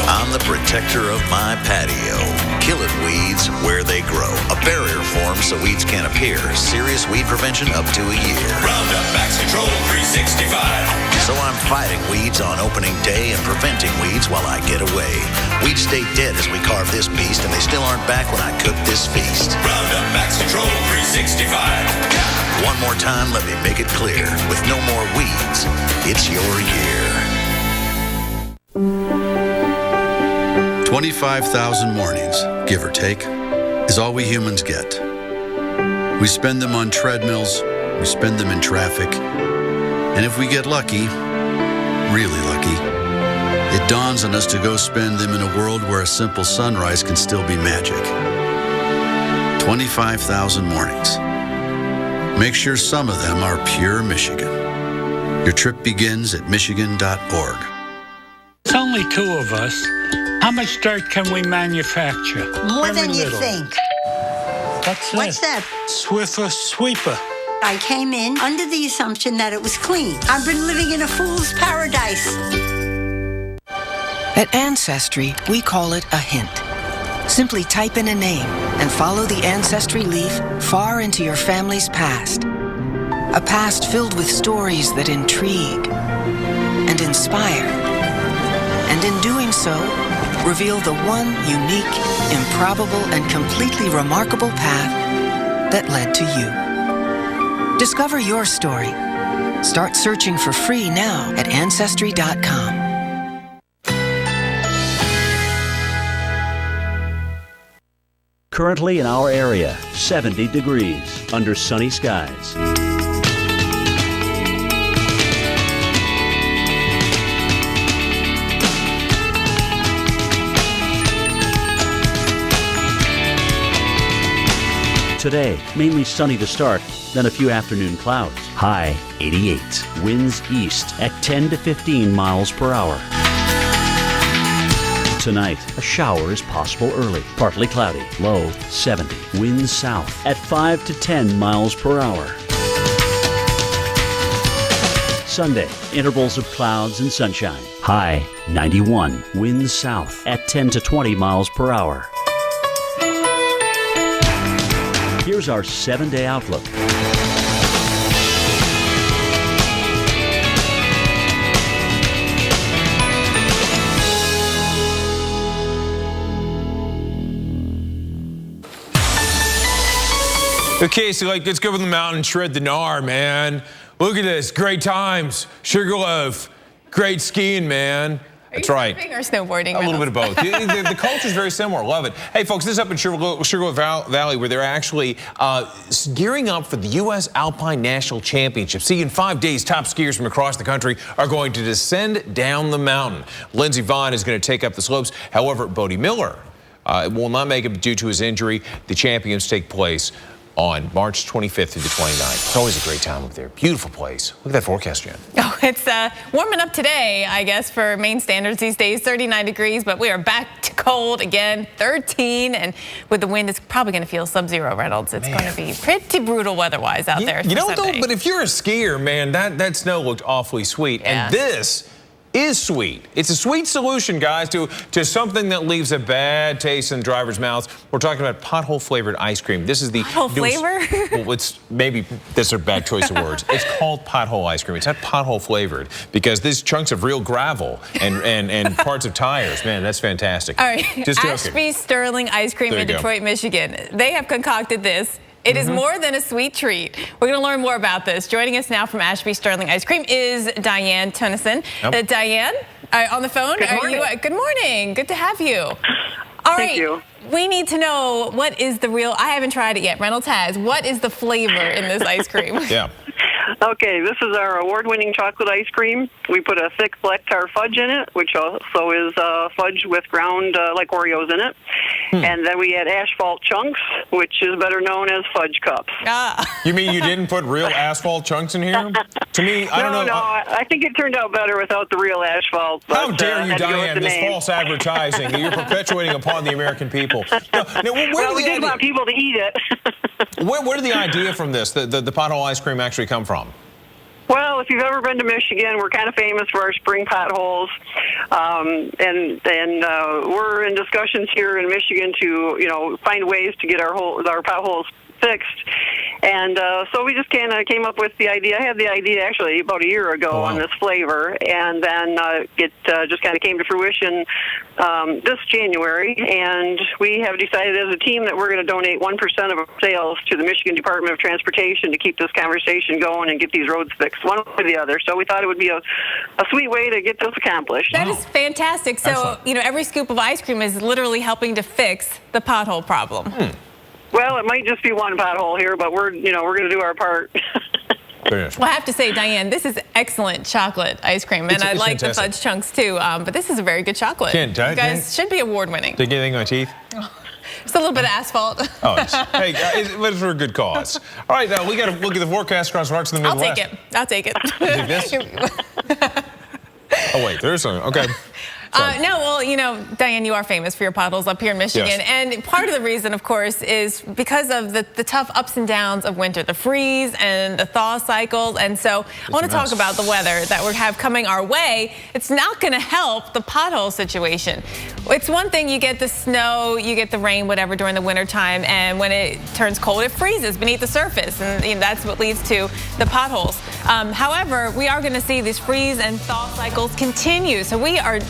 I'm the protector of my patio. Killing weeds where they grow. A barrier forms so weeds can't appear. Serious weed prevention up to a year. Roundup Max Control 365. So I'm fighting weeds on opening day and preventing weeds while I get away. Weeds stay dead as we carve this beast, and they still aren't back when I cook this feast. Roundup Max Control 365. One more time, let me make it clear. With no more weeds, it's your year. 25,000 mornings, give or take, is all we humans get. We spend them on treadmills, we spend them in traffic, and if we get lucky, really lucky, it dawns on us to go spend them in a world where a simple sunrise can still be magic. 25,000 mornings. Make sure some of them are pure Michigan. Your trip begins at Michigan.org. It's only two of us. How much dirt can we manufacture? More Very than you little. think. What's that? Swiffer sweeper. I came in under the assumption that it was clean. I've been living in a fool's paradise. At Ancestry, we call it a hint. Simply type in a name and follow the Ancestry leaf far into your family's past. A past filled with stories that intrigue and inspire. And in doing so, reveal the one unique, improbable, and completely remarkable path that led to you. Discover your story. Start searching for free now at Ancestry.com. Currently in our area, 70 degrees under sunny skies. Today, mainly sunny to start, then a few afternoon clouds. High 88. Winds east at 10 to 15 miles per hour. Tonight, a shower is possible early. Partly cloudy. Low 70. Winds south at 5 to 10 miles per hour. Sunday, intervals of clouds and sunshine. High 91. Winds south at 10 to 20 miles per hour. Here's our 7-day outlook. Okay, so let's go over the mountain and shred the gnar, man. Look at this, great times, Sugarloaf, great skiing, man. That's right. Surfing or snowboarding? A little bit of both. The culture is very similar. Love it. Hey, folks, this is up in Sugarloaf Valley where they're actually gearing up for the U.S. Alpine National Championship. See, in 5 days, top skiers from across the country are going to descend down the mountain. Lindsey Vonn is going to take up the slopes. However, Bodie Miller will not make it due to his injury. The champions take place on March 25th through the 29th. It's always a great time up there. Beautiful place. Look at that forecast, Jen. Oh, it's warming up today, I guess, for Maine standards these days, 39 degrees, but we are back to cold again, 13, and with the wind, it's probably going to feel sub-zero, Reynolds. It's going to be pretty brutal weather-wise out there. You know, Sunday. though, but if you're a skier, man, that snow looked awfully sweet. Yeah. And this is sweet. It's a sweet solution, guys, to something that leaves a bad taste in drivers' mouths. We're talking about pothole flavored ice cream. This is the pothole flavor? Well, it's maybe that's a bad choice of words. It's called pothole ice cream. It's not pothole flavored because these chunks of real gravel and parts of tires. Man, that's fantastic. All right, Just joking. Ashby Sterling Ice Cream in Detroit, Michigan. They have concocted this. It is more than a sweet treat. We're going to learn more about this. Joining us now from Ashby Sterling Ice Cream is Diane Tennyson. Diane, on the phone. Good morning. Good morning. Good to have you. All right. Thank you. We need to know what is the real. I haven't tried it yet. Reynolds has. What is the flavor in this ice cream? Yeah. Okay, this is our award-winning chocolate ice cream. We put a thick black tar fudge in it, which also is fudge with ground like Oreos in it. And then we add asphalt chunks, which is better known as fudge cups. You mean you didn't put real asphalt chunks in here? To me, I don't know. No, I think it turned out better without the real asphalt. How but, dare you, had to go with Diane, the this name. false advertising that you're perpetuating upon the American people. Now, Well, we did want people to eat it. Where did the idea from this, the pothole ice cream, actually come from? Well, if you've ever been to Michigan, we're kind of famous for our spring potholes, and we're in discussions here in Michigan to find ways to get our potholes fixed. And so we just kind of came up with the idea. I had the idea actually about a year ago on this flavor, and then it just kind of came to fruition this January. And we have decided as a team that we're going to donate 1% of our sales to the Michigan Department of Transportation to keep this conversation going and get these roads fixed, one or the other. So we thought it would be a sweet way to get this accomplished. That is fantastic. So, every scoop of ice cream is literally helping to fix the pothole problem. Well, Well, it might just be one pothole here, but we're going to do our part. Well, I have to say, Diane, this is excellent chocolate ice cream, and I like fantastic. The fudge chunks too. But this is a very good chocolate. You guys should be award-winning. Did you get anything on my teeth? Just a little bit of asphalt. Oh, hey, but it's for a good cause. All right, now we got to look at the forecast across parts of the Midwest. I'll take it. You take this? Oh wait, there's something. Okay. No, well, Diane, you are famous for your potholes up here in Michigan. Yes. And part of the reason, of course, is because of the tough ups and downs of winter, the freeze and the thaw cycles. And so I want to talk about the weather that we have coming our way. It's not going to help the pothole situation. It's one thing you get the snow, you get the rain, whatever, during the winter time. And when it turns cold, it freezes beneath the surface. And that's what leads to the potholes. However, we are going to see these freeze and thaw cycles continue. So we are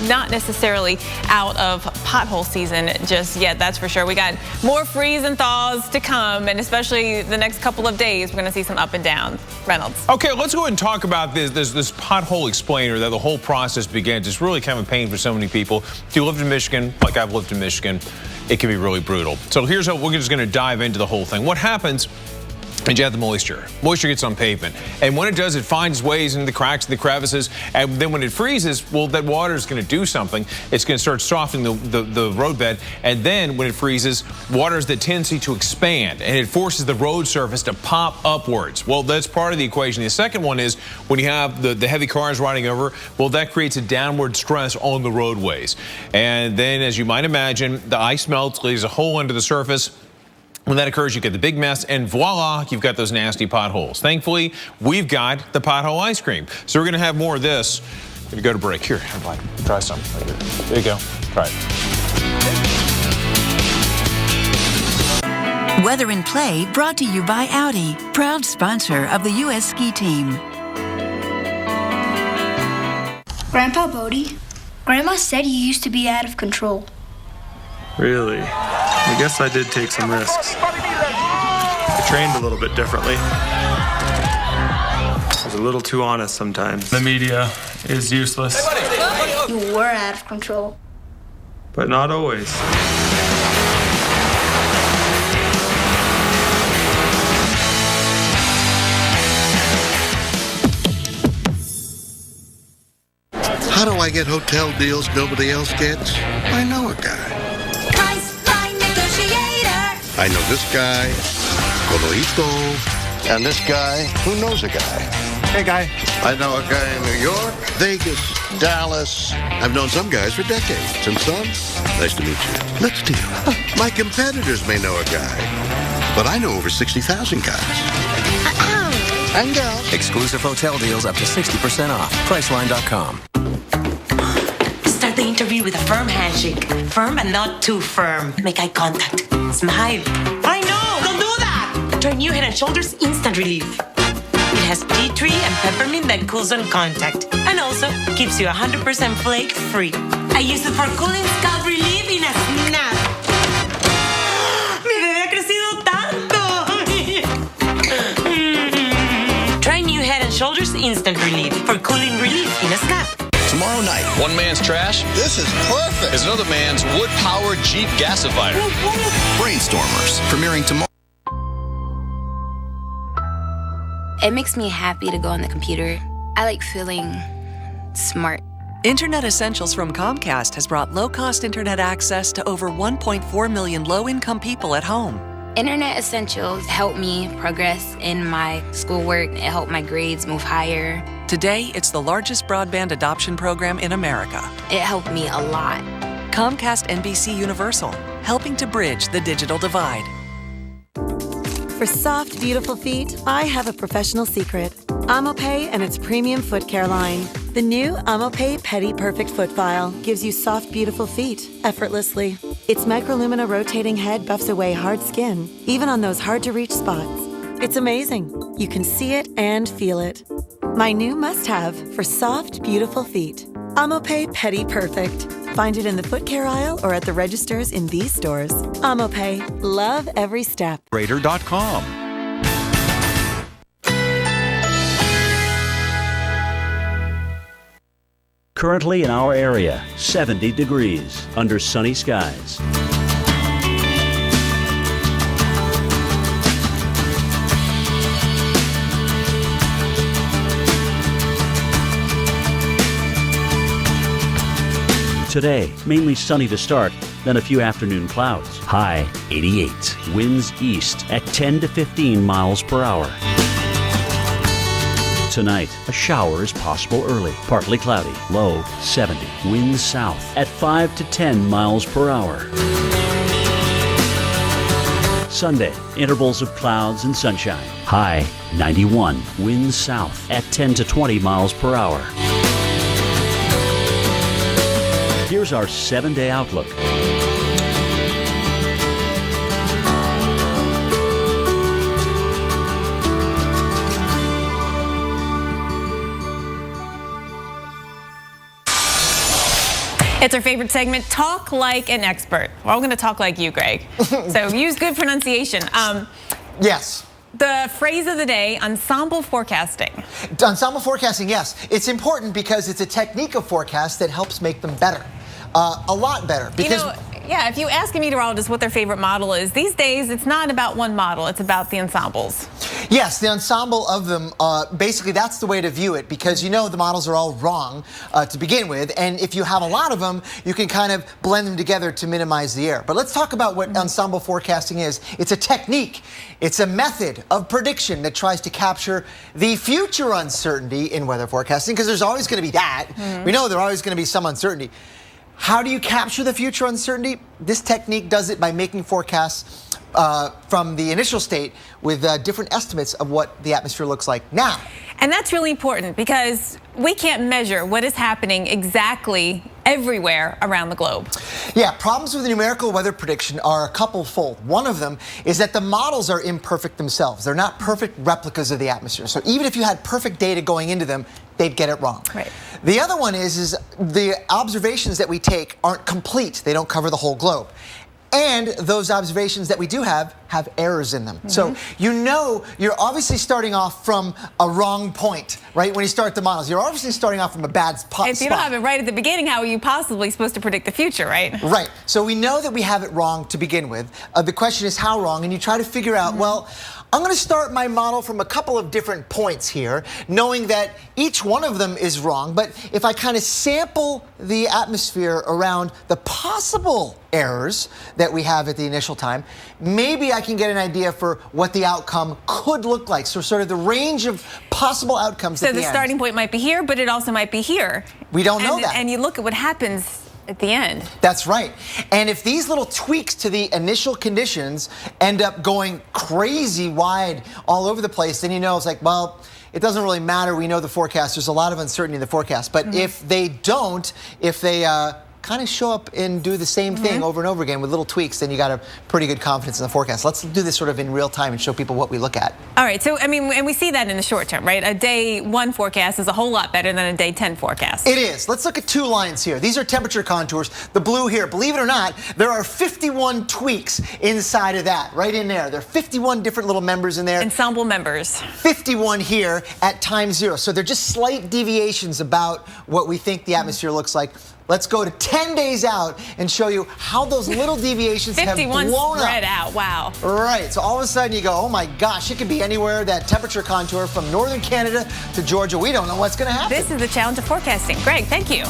not necessarily out of pothole season just yet, that's for sure. We got more freeze and thaws to come, and especially the next couple of days, we're going to see some up and down. Reynolds. Okay, let's go ahead and talk about this pothole explainer, that the whole process begins. It's really kind of a pain for so many people. If you lived in Michigan, like I've lived in Michigan, it can be really brutal. So here's how we're just going to dive into the whole thing. What happens? And you have the moisture. Moisture gets on pavement. And when it does, it finds ways into the cracks and the crevices. And then when it freezes, well, that water is going to do something. It's going to start softening the roadbed. And then when it freezes, water has the tendency to expand. And it forces the road surface to pop upwards. Well, that's part of the equation. The second one is when you have the heavy cars riding over, well, that creates a downward stress on the roadways. And then, as you might imagine, the ice melts, leaves a hole under the surface. When that occurs, you get the big mess, and voila, you've got those nasty potholes. Thankfully, we've got the pothole ice cream. So we're going to have more of this. We're going to go to break. Here, try some. Right here. There you go. Try it. Weather and Play brought to you by Audi, proud sponsor of the U.S. ski team. Grandpa Bodie, Grandma said you used to be out of control. Really? I guess I did take some risks. I trained a little bit differently. I was a little too honest sometimes. The media is useless. You were out of control. But not always. How do I get hotel deals nobody else gets? I know a guy. I know this guy, Colorito, and this guy who knows a guy. Hey, guy. I know a guy in New York, Vegas, Dallas. I've known some guys for decades. And some, nice to meet you. Let's deal. My competitors may know a guy, but I know over 60,000 guys. And gals. Exclusive hotel deals up to 60% off. Priceline.com. Start the interview with a firm handshake. Firm and not too firm. Make eye contact. Smile. I know! Don't do that! Try new Head & Shoulders Instant Relief. It has tea tree and peppermint that cools on contact. And also keeps you 100% flake-free. I use it for cooling scalp relief in a snap. ¡Mi bebé ha crecido tanto! Try new Head & Shoulders Instant Relief for cooling relief in a snap. Tomorrow night, one man's trash. This is perfect. Is another man's wood-powered Jeep gasifier. Brainstormers, premiering tomorrow. It makes me happy to go on the computer. I like feeling smart. Internet Essentials from Comcast has brought low-cost internet access to over 1.4 million low-income people at home. Internet Essentials helped me progress in my schoolwork. It helped my grades move higher. Today, it's the largest broadband adoption program in America. It helped me a lot. Comcast NBC Universal, helping to bridge the digital divide. For soft, beautiful feet, I have a professional secret. Amopay and its premium foot care line. The new Amopay Pedi Perfect Foot File gives you soft, beautiful feet effortlessly. Its microlumina rotating head buffs away hard skin, even on those hard-to-reach spots. It's amazing. You can see it and feel it. My new must-have for soft, beautiful feet. Amopay Pedi Perfect. Find it in the foot care aisle or at the registers in these stores. Amopay. Love every step. Raider.com. Currently in our area, 70 degrees under sunny skies. Today, mainly sunny to start, then a few afternoon clouds. High 88. Winds east at 10 to 15 miles per hour. Tonight, a shower is possible early. Partly cloudy. Low 70. Winds south at 5 to 10 miles per hour. Sunday, intervals of clouds and sunshine. High 91. Winds south at 10 to 20 miles per hour. Here's our 7-day outlook. It's our favorite segment, Talk Like an Expert. We're all going to talk like you, Greg. So use good pronunciation. Yes. The phrase of the day, ensemble forecasting. Ensemble forecasting, yes. It's important because it's a technique of forecast that helps make them better. A lot better. Because yeah, if you ask a meteorologist what their favorite model is, these days it's not about one model, it's about the ensembles. Yes, the ensemble of them, basically that's the way to view it, because you know the models are all wrong to begin with, and if you have a lot of them, you can kind of blend them together to minimize the error. But let's talk about what ensemble forecasting is. It's a technique. It's a method of prediction that tries to capture the future uncertainty in weather forecasting, because there's always going to be that. We know there's always going to be some uncertainty. How do you capture the future uncertainty? This technique does it by making forecasts from the initial state with different estimates of what the atmosphere looks like now. And that's really important because we can't measure what is happening exactly everywhere around the globe. Yeah, problems with numerical weather prediction are a couple-fold. One of them is that the models are imperfect themselves. They're not perfect replicas of the atmosphere. So even if you had perfect data going into them, they'd get it wrong. Right. The other one is the observations that we take aren't complete. They don't cover the whole globe. And those observations that we do have errors in them. So you know you're obviously starting off from a wrong point, right? When you start the models, you're obviously starting off from a bad spot. If you don't have it right at the beginning, how are you possibly supposed to predict the future, right? Right. So we know that we have it wrong to begin with. The question is how wrong, and you try to figure out, well, I'm going to start my model from a couple of different points here, knowing that each one of them is wrong. But if I kind of sample the atmosphere around the possible errors that we have at the initial time, maybe I can get an idea for what the outcome could look like. So sort of the range of possible outcomes at the end. So the starting point might be here, but it also might be here. We don't know that. And you look at what happens at the end. That's right. And if these little tweaks to the initial conditions end up going crazy wide all over the place, then you know it's like, well, it doesn't really matter. We know the forecast. There's a lot of uncertainty in the forecast. But if they don't, if they kind of show up and do the same thing over and over again with little tweaks, then you got a pretty good confidence in the forecast. Let's do this sort of in real time and show people what we look at. All right, so I mean, and we see that in the short term, right? A day 1 forecast is a whole lot better than a day 10 forecast. It is. Let's look at 2 lines here. These are temperature contours. The blue here, believe it or not, there are 51 tweaks inside of that, right in there. There are 51 different little members in there. Ensemble members. 51 here at time 0. So they're just slight deviations about what we think the atmosphere looks like. Let's go to 10 days out and show you how those little deviations have blown up. 51 spread out, wow. Right, so all of a sudden you go, oh my gosh, it could be anywhere, that temperature contour from northern Canada to Georgia. We don't know what's going to happen. This is the challenge of forecasting. Greg, thank you.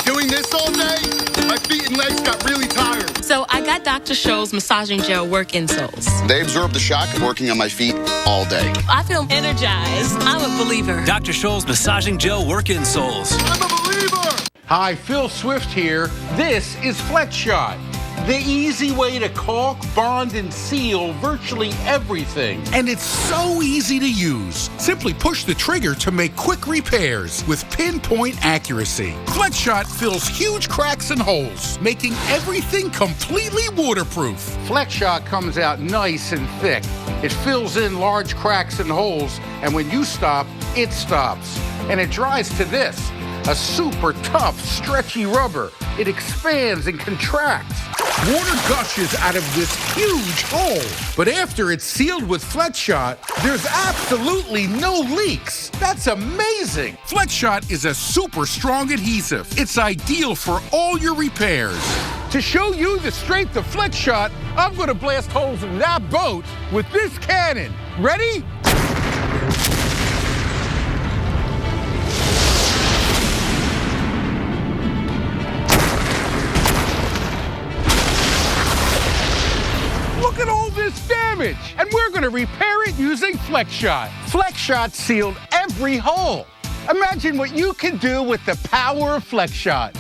Doing this all day, my feet and legs got really tired. So I got Dr. Scholl's massaging gel work insoles. They absorb the shock of working on my feet all day. I feel energized. I'm a believer. Dr. Scholl's massaging gel work insoles. I'm a believer. Hi, Phil Swift here. This is FlexShot, the easy way to caulk, bond, and seal virtually everything. And it's so easy to use. Simply push the trigger to make quick repairs with pinpoint accuracy. FlexShot fills huge cracks and holes, making everything completely waterproof. FlexShot comes out nice and thick. It fills in large cracks and holes, and when you stop, it stops. And it dries to this, a super tough, stretchy rubber. It expands and contracts. Water gushes out of this huge hole. But after it's sealed with FlexShot, there's absolutely no leaks. That's amazing. FlexShot is a super strong adhesive. It's ideal for all your repairs. To show you the strength of FlexShot, I'm going to blast holes in that boat with this cannon. Ready? damage, and we're going to repair it using FlexShot. FlexShot sealed every hole. Imagine what you can do with the power of FlexShot.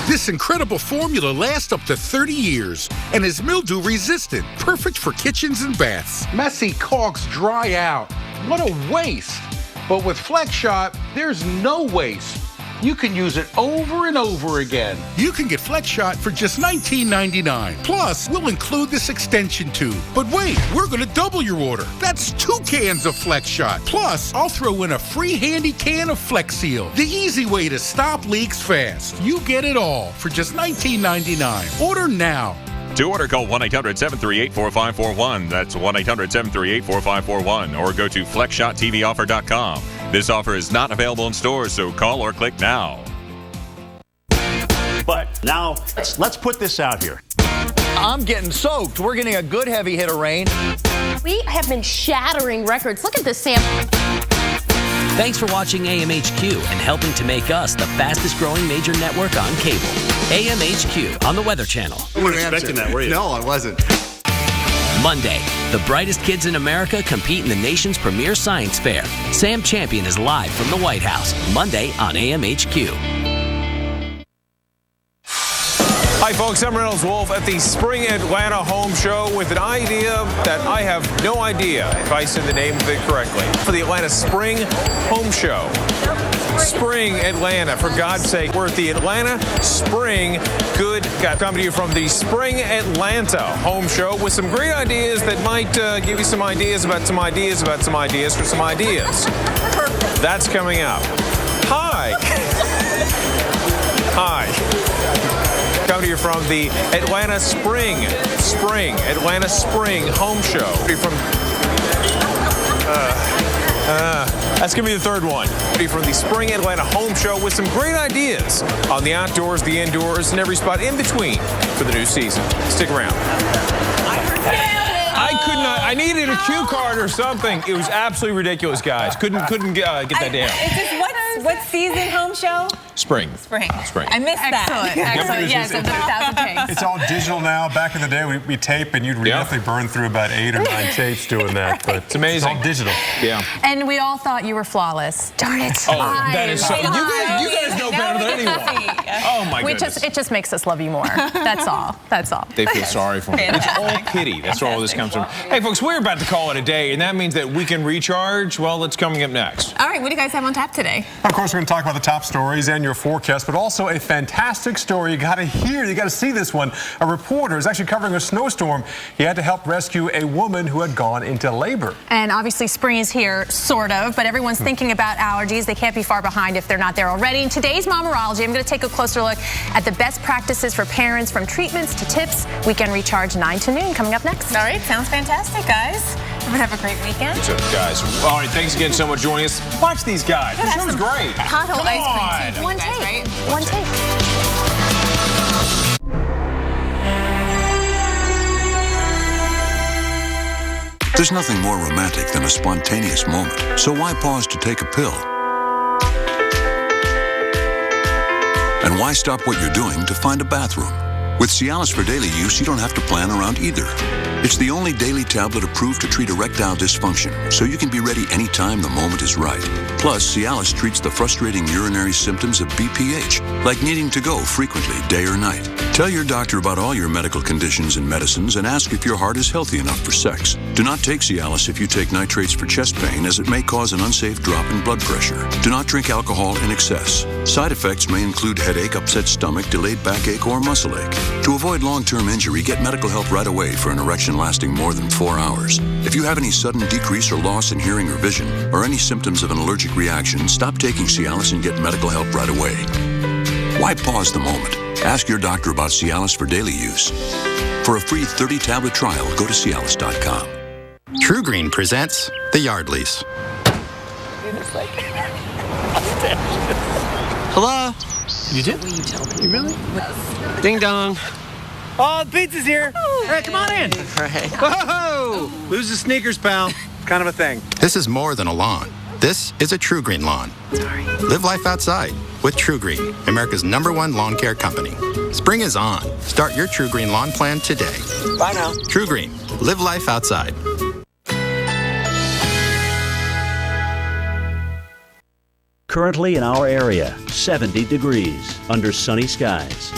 This incredible formula lasts up to 30 years and is mildew resistant, perfect for kitchens and baths. Messy caulks dry out. What a waste. But with FlexShot, there's no waste. You can use it over and over again. You can get FlexShot for just $19.99. Plus, we'll include this extension tube. But wait, we're going to double your order. That's 2 cans of FlexShot. Plus, I'll throw in a free handy can of Flex Seal, the easy way to stop leaks fast. You get it all for just $19.99. Order now. To order, call 1-800-738-4541. That's 1-800-738-4541. Or go to FlexShotTVOffer.com. This offer is not available in stores, so call or click now. But now, let's put this out here. I'm getting soaked. We're getting a good heavy hit of rain. We have been shattering records. Look at this, Sam. Thanks for watching AMHQ and helping to make us the fastest growing major network on cable. AMHQ on the Weather Channel. You weren't expecting that, were you? No, I wasn't. Monday, the brightest kids in America compete in the nation's premier science fair. Sam Champion is live from the White House, Monday on AMHQ. Hi, folks. I'm Reynolds Wolf at the Spring Atlanta Home Show with an idea that I have no idea if I said the name of it correctly. For the Atlanta Spring Home Show. Spring Atlanta, for God's sake. We're at the Atlanta Spring Good Guy. Coming to you from the Spring Atlanta Home Show with some great ideas that might give you some ideas about some ideas about some ideas for some ideas. That's coming up. Hi. Hi. Coming to you from the Atlanta Atlanta Spring Home Show. From that's going to be the third one. From the Spring Atlanta Home Show with some great ideas on the outdoors, the indoors, and every spot in between for the new season. Stick around. I could not. I needed a cue card or something. It was absolutely ridiculous, guys. Couldn't get that down. It's just what season home show? Spring. Spring. Spring. I missed that. Excellent. Yes, of the 1,000 takes. It's all digital now. Back in the day, we tape, and you'd definitely burn through about 8 or 9 tapes doing that. But it's amazing. It's all digital. Yeah. And we all thought you were flawless. Darn it. Oh, that is so. You guys know better than anyone. Oh my goodness. It just makes us love you more. That's all. That's all. They feel sorry for me. It's all pity. That's where all this comes from. Hey, folks, we're about to call it a day, and that means that we can recharge. Well, that's coming up next. All right, what do you guys have on tap today? Of course, we're going to talk about the top stories and your forecast, but also a fantastic story. You got to hear, you got to see this one. A reporter is actually covering a snowstorm. He had to help rescue a woman who had gone into labor. And obviously spring is here, sort of, but everyone's thinking about allergies. They can't be far behind if they're not there already. In today's Momorology, I'm going to take a closer look at the best practices for parents, from treatments to tips. Weekend Recharge 9 to noon coming up next. All right, sounds fantastic, guys. Have a great weekend. So, guys, all right, thanks again so much for joining us. Watch these guys. The show's great. Pothole ice cream. One take. Right? One take. There's nothing more romantic than a spontaneous moment. So why pause to take a pill? And why stop what you're doing to find a bathroom? With Cialis for daily use, you don't have to plan around either. It's the only daily tablet approved to treat erectile dysfunction, so you can be ready anytime the moment is right. Plus, Cialis treats the frustrating urinary symptoms of BPH, like needing to go frequently, day or night. Tell your doctor about all your medical conditions and medicines and ask if your heart is healthy enough for sex. Do not take Cialis if you take nitrates for chest pain, as it may cause an unsafe drop in blood pressure. Do not drink alcohol in excess. Side effects may include headache, upset stomach, delayed backache, or muscle ache. To avoid long-term injury, get medical help right away for an erection lasting more than 4 hours. If you have any sudden decrease or loss in hearing or vision, or any symptoms of an allergic reaction, stop taking Cialis and get medical help right away. Why pause the moment? Ask your doctor about Cialis for daily use. For a free 30-tablet trial, go to Cialis.com. True Green presents The Yardleys. Hello? You did? You really? Ding dong. Oh, the pizza's here. Hey, come on in. Right. Whoa! Lose the sneakers, pal. It's kind of a thing. This is more than a lawn. This is a True Green lawn. Sorry. Live life outside with True Green, America's #1 lawn care company. Spring is on. Start your True Green lawn plan today. Bye now. True Green. Live life outside. Currently in our area, 70 degrees under sunny skies.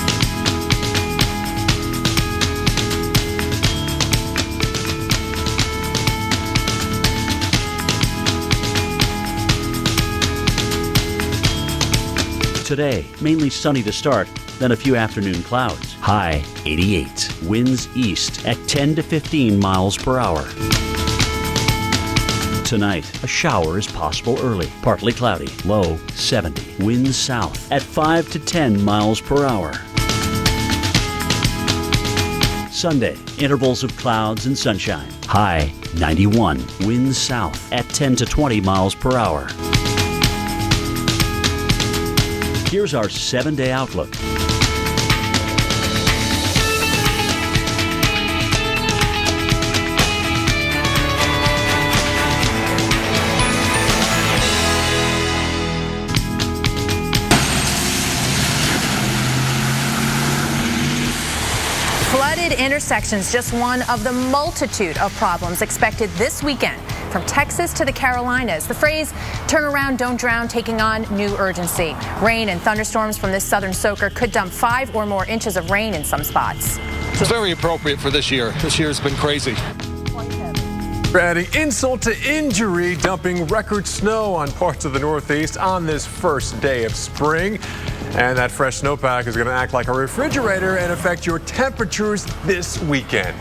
Today, mainly sunny to start, then a few afternoon clouds. High 88. Winds east at 10 to 15 miles per hour. Tonight, a shower is possible early. Partly cloudy. Low 70. Winds south at 5 to 10 miles per hour. Sunday, intervals of clouds and sunshine. High 91. Winds south at 10 to 20 miles per hour. Here's our 7-day outlook. Flooded intersections, just one of the multitude of problems expected this weekend from Texas to the Carolinas. The phrase, turn around, don't drown, taking on new urgency. Rain and thunderstorms from this southern soaker could dump 5 or more inches of rain in some spots. It's very appropriate for this year. This year's been crazy. We're adding insult to injury, dumping record snow on parts of the Northeast on this first day of spring. And that fresh snowpack is going to act like a refrigerator and affect your temperatures this weekend.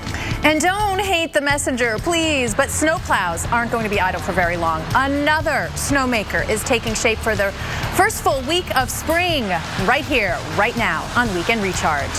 And don't hate the messenger, please, but snowplows aren't going to be idle for very long. Another snowmaker is taking shape for the first full week of spring right here, right now on Weekend Recharge.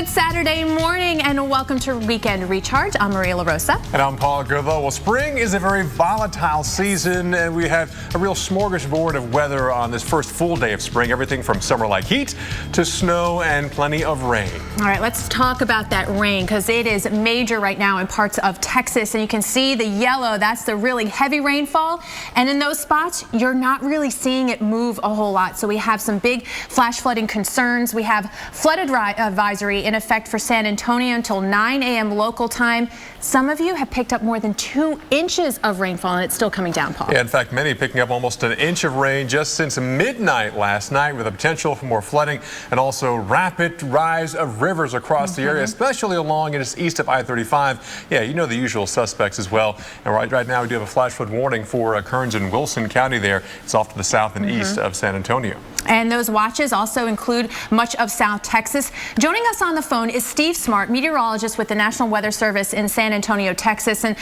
Saturday morning and welcome to Weekend Recharge. I'm Maria LaRosa. And I'm Paul Goodlow. Well, spring is a very volatile season and we have a real smorgasbord of weather on this first full day of spring. Everything from summer-like heat to snow and plenty of rain. All right, let's talk about that rain because it is major right now in parts of Texas. And you can see the yellow, that's the really heavy rainfall. And in those spots, you're not really seeing it move a whole lot. So we have some big flash flooding concerns. We have flood advisory in effect for San Antonio until 9 a.m. local time. Some of you have picked up more than 2 inches of rainfall, and it's still coming down, Paul. Yeah, in fact, many picking up almost an inch of rain just since midnight last night, with a potential for more flooding and also rapid rise of rivers across the area, especially along and just east of I-35. Yeah, you know the usual suspects as well. And right now we do have a flash flood warning for Kearns and Wilson County there. It's off to the south and east of San Antonio. And those watches also include much of South Texas. Joining us on the phone is Steve Smart, meteorologist with the National Weather Service in San Antonio, Texas. And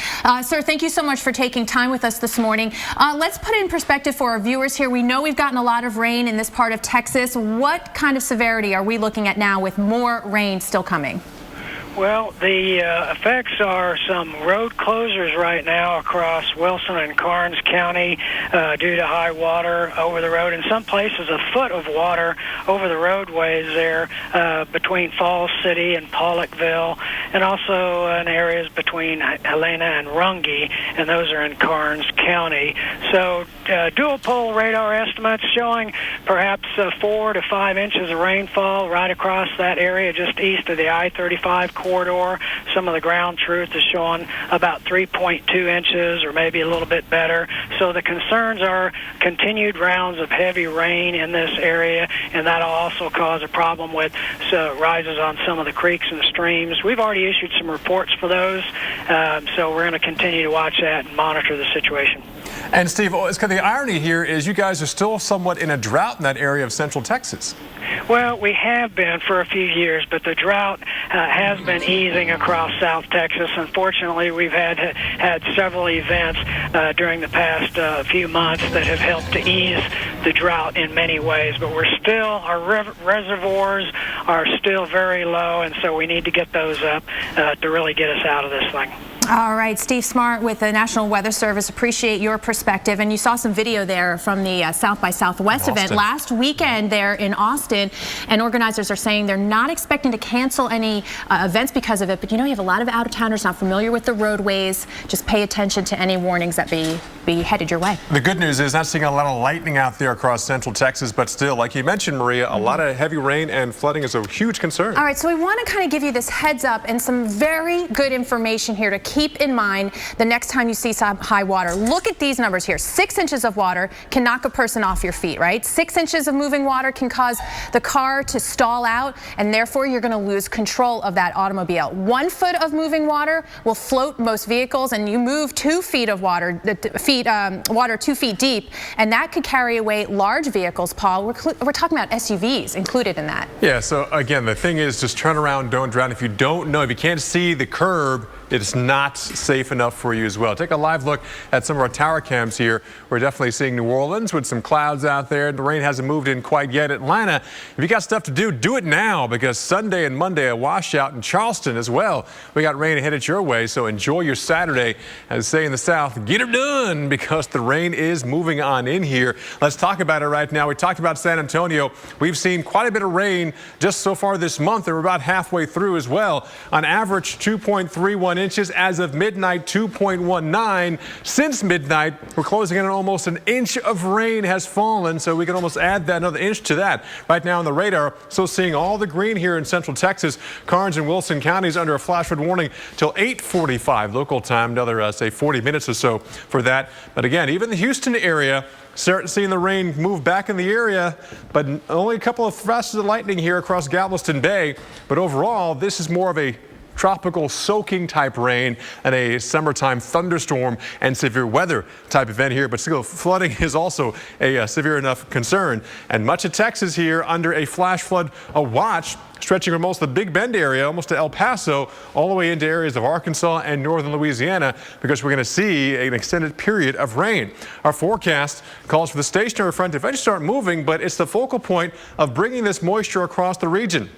sir, thank you so much for taking time with us this morning. Let's put it in perspective for our viewers here. We know we've gotten a lot of rain in this part of Texas. What kind of severity are we looking at now with more rain still coming? Well, the effects are some road closures right now across Wilson and Kearns County due to high water over the road. In some places, a foot of water over the roadways there between Falls City and Pollockville, and also in areas between Helena and Runge, and those are in Kearns County. So dual pole radar estimates showing perhaps 4 to 5 inches of rainfall right across that area just east of the I-35 corridor. Some of the ground truth is showing about 3.2 inches or maybe a little bit better. So the concerns are continued rounds of heavy rain in this area, and that'll also cause a problem with rises on some of the creeks and the streams. We've already issued some reports for those, so we're going to continue to watch that and monitor the situation. And Steve, the irony here is you guys are still somewhat in a drought in that area of central Texas. Well, we have been for a few years, but the drought has been easing across South Texas. Unfortunately, we've had several events during the past few months that have helped to ease the drought in many ways, but our reservoirs are still very low, and so we need to get those up to really get us out of this thing. All right, Steve Smart with the National Weather Service. Appreciate your perspective. And you saw some video there from the South by Southwest event last weekend there in Austin. And organizers are saying they're not expecting to cancel any events because of it. But you know, you have a lot of out-of-towners not familiar with the roadways. Just pay attention to any warnings that be headed your way. The good news is not seeing a lot of lightning out there across central Texas, but still, like you mentioned, Maria, a lot of heavy rain and flooding is a huge concern. All right, so we want to kind of give you this heads up and some very good information here to keep in mind the next time you see some high water. Look at these numbers here. 6 inches of water can knock a person off your feet, right? 6 inches of moving water can cause the car to stall out, and therefore you're going to lose control of that automobile. 1 foot of moving water will float most vehicles, and you move 2 feet of water, water 2 feet deep, and that could carry away large vehicles, Paul. We're talking about SUVs included in that. Yeah, so again, the thing is just turn around, don't drown. If you don't know, if you can't see the curb, it's not safe enough for you as well. Take a live look at some of our tower cams here. We're definitely seeing New Orleans with some clouds out there. The rain hasn't moved in quite yet. Atlanta, if you got stuff to do, do it now, because Sunday and Monday a washout in Charleston as well. We got rain headed your way, so enjoy your Saturday. As they say in the South, get her done, because the rain is moving on in here. Let's talk about it right now. We talked about San Antonio. We've seen quite a bit of rain just so far this month. We're about halfway through as well. On average, 2.31 inches as of midnight, 2.19. Since midnight, we're closing in on almost an inch of rain has fallen, so we can almost add that another inch to that. Right now on the radar, still seeing all the green here in central Texas. Karnes and Wilson counties under a flash flood warning till 8:45 local time, another say 40 minutes or so for that. But again, even the Houston area, starting seeing the rain move back in the area, but only a couple of flashes of lightning here across Galveston Bay. But overall, this is more of a tropical soaking type rain and a summertime thunderstorm and severe weather type event here, but still flooding is also a severe enough concern. And much of Texas here under a flash flood watch, stretching from most of the Big Bend area almost to El Paso, all the way into areas of Arkansas and northern Louisiana, because we're going to see an extended period of rain. Our forecast calls for the stationary front to eventually start moving, but it's the focal point of bringing this moisture across the region.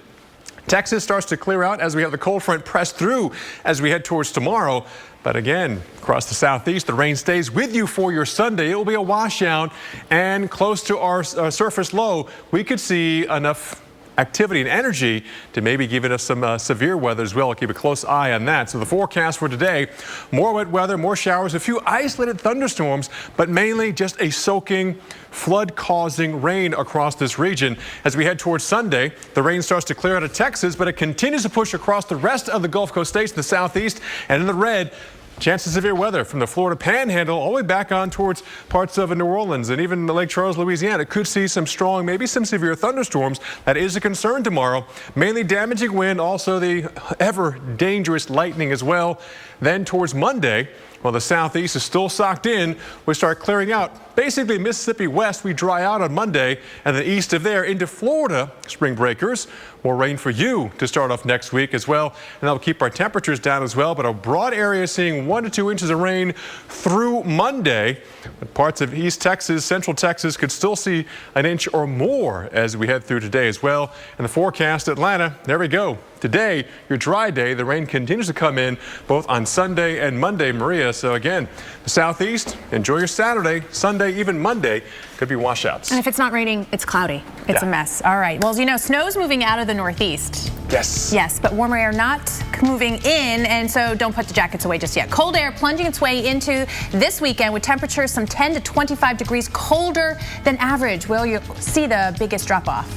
Texas starts to clear out as we have the cold front press through as we head towards tomorrow. But again, across the southeast, the rain stays with you for your Sunday. It will be a washout, and close to our surface low, we could see enough activity and energy to maybe giving us some severe weather as well. We'll keep a close eye on that. So the forecast for today, more wet weather, more showers, a few isolated thunderstorms, but mainly just a soaking, flood-causing rain across this region. As we head towards Sunday, the rain starts to clear out of Texas, but it continues to push across the rest of the Gulf Coast states in the southeast, and in the red, chance of severe weather from the Florida Panhandle all the way back on towards parts of New Orleans and even Lake Charles, Louisiana. Could see some strong, maybe some severe thunderstorms. That is a concern tomorrow. Mainly damaging wind, also the ever dangerous lightning as well. Then towards Monday, while the southeast is still socked in, we start clearing out. Basically, Mississippi west, we dry out on Monday, and then east of there into Florida, spring breakers. More rain for you to start off next week as well, and that'll keep our temperatures down as well. But a broad area seeing 1 to 2 inches of rain through Monday. But parts of East Texas, Central Texas could still see an inch or more as we head through today as well. And the forecast, Atlanta, there we go. Today, your dry day, the rain continues to come in both on Sunday and Monday, Maria. So again, the southeast, enjoy your Saturday, Sunday, even Monday, could be washouts. And if it's not raining, it's cloudy. It's a mess. All right. Well, as you know, snow's moving out of the northeast. Yes. Yes, but warmer air not moving in, and so don't put the jackets away just yet. Cold air plunging its way into this weekend with temperatures some 10 to 25 degrees colder than average. Will you see the biggest drop off?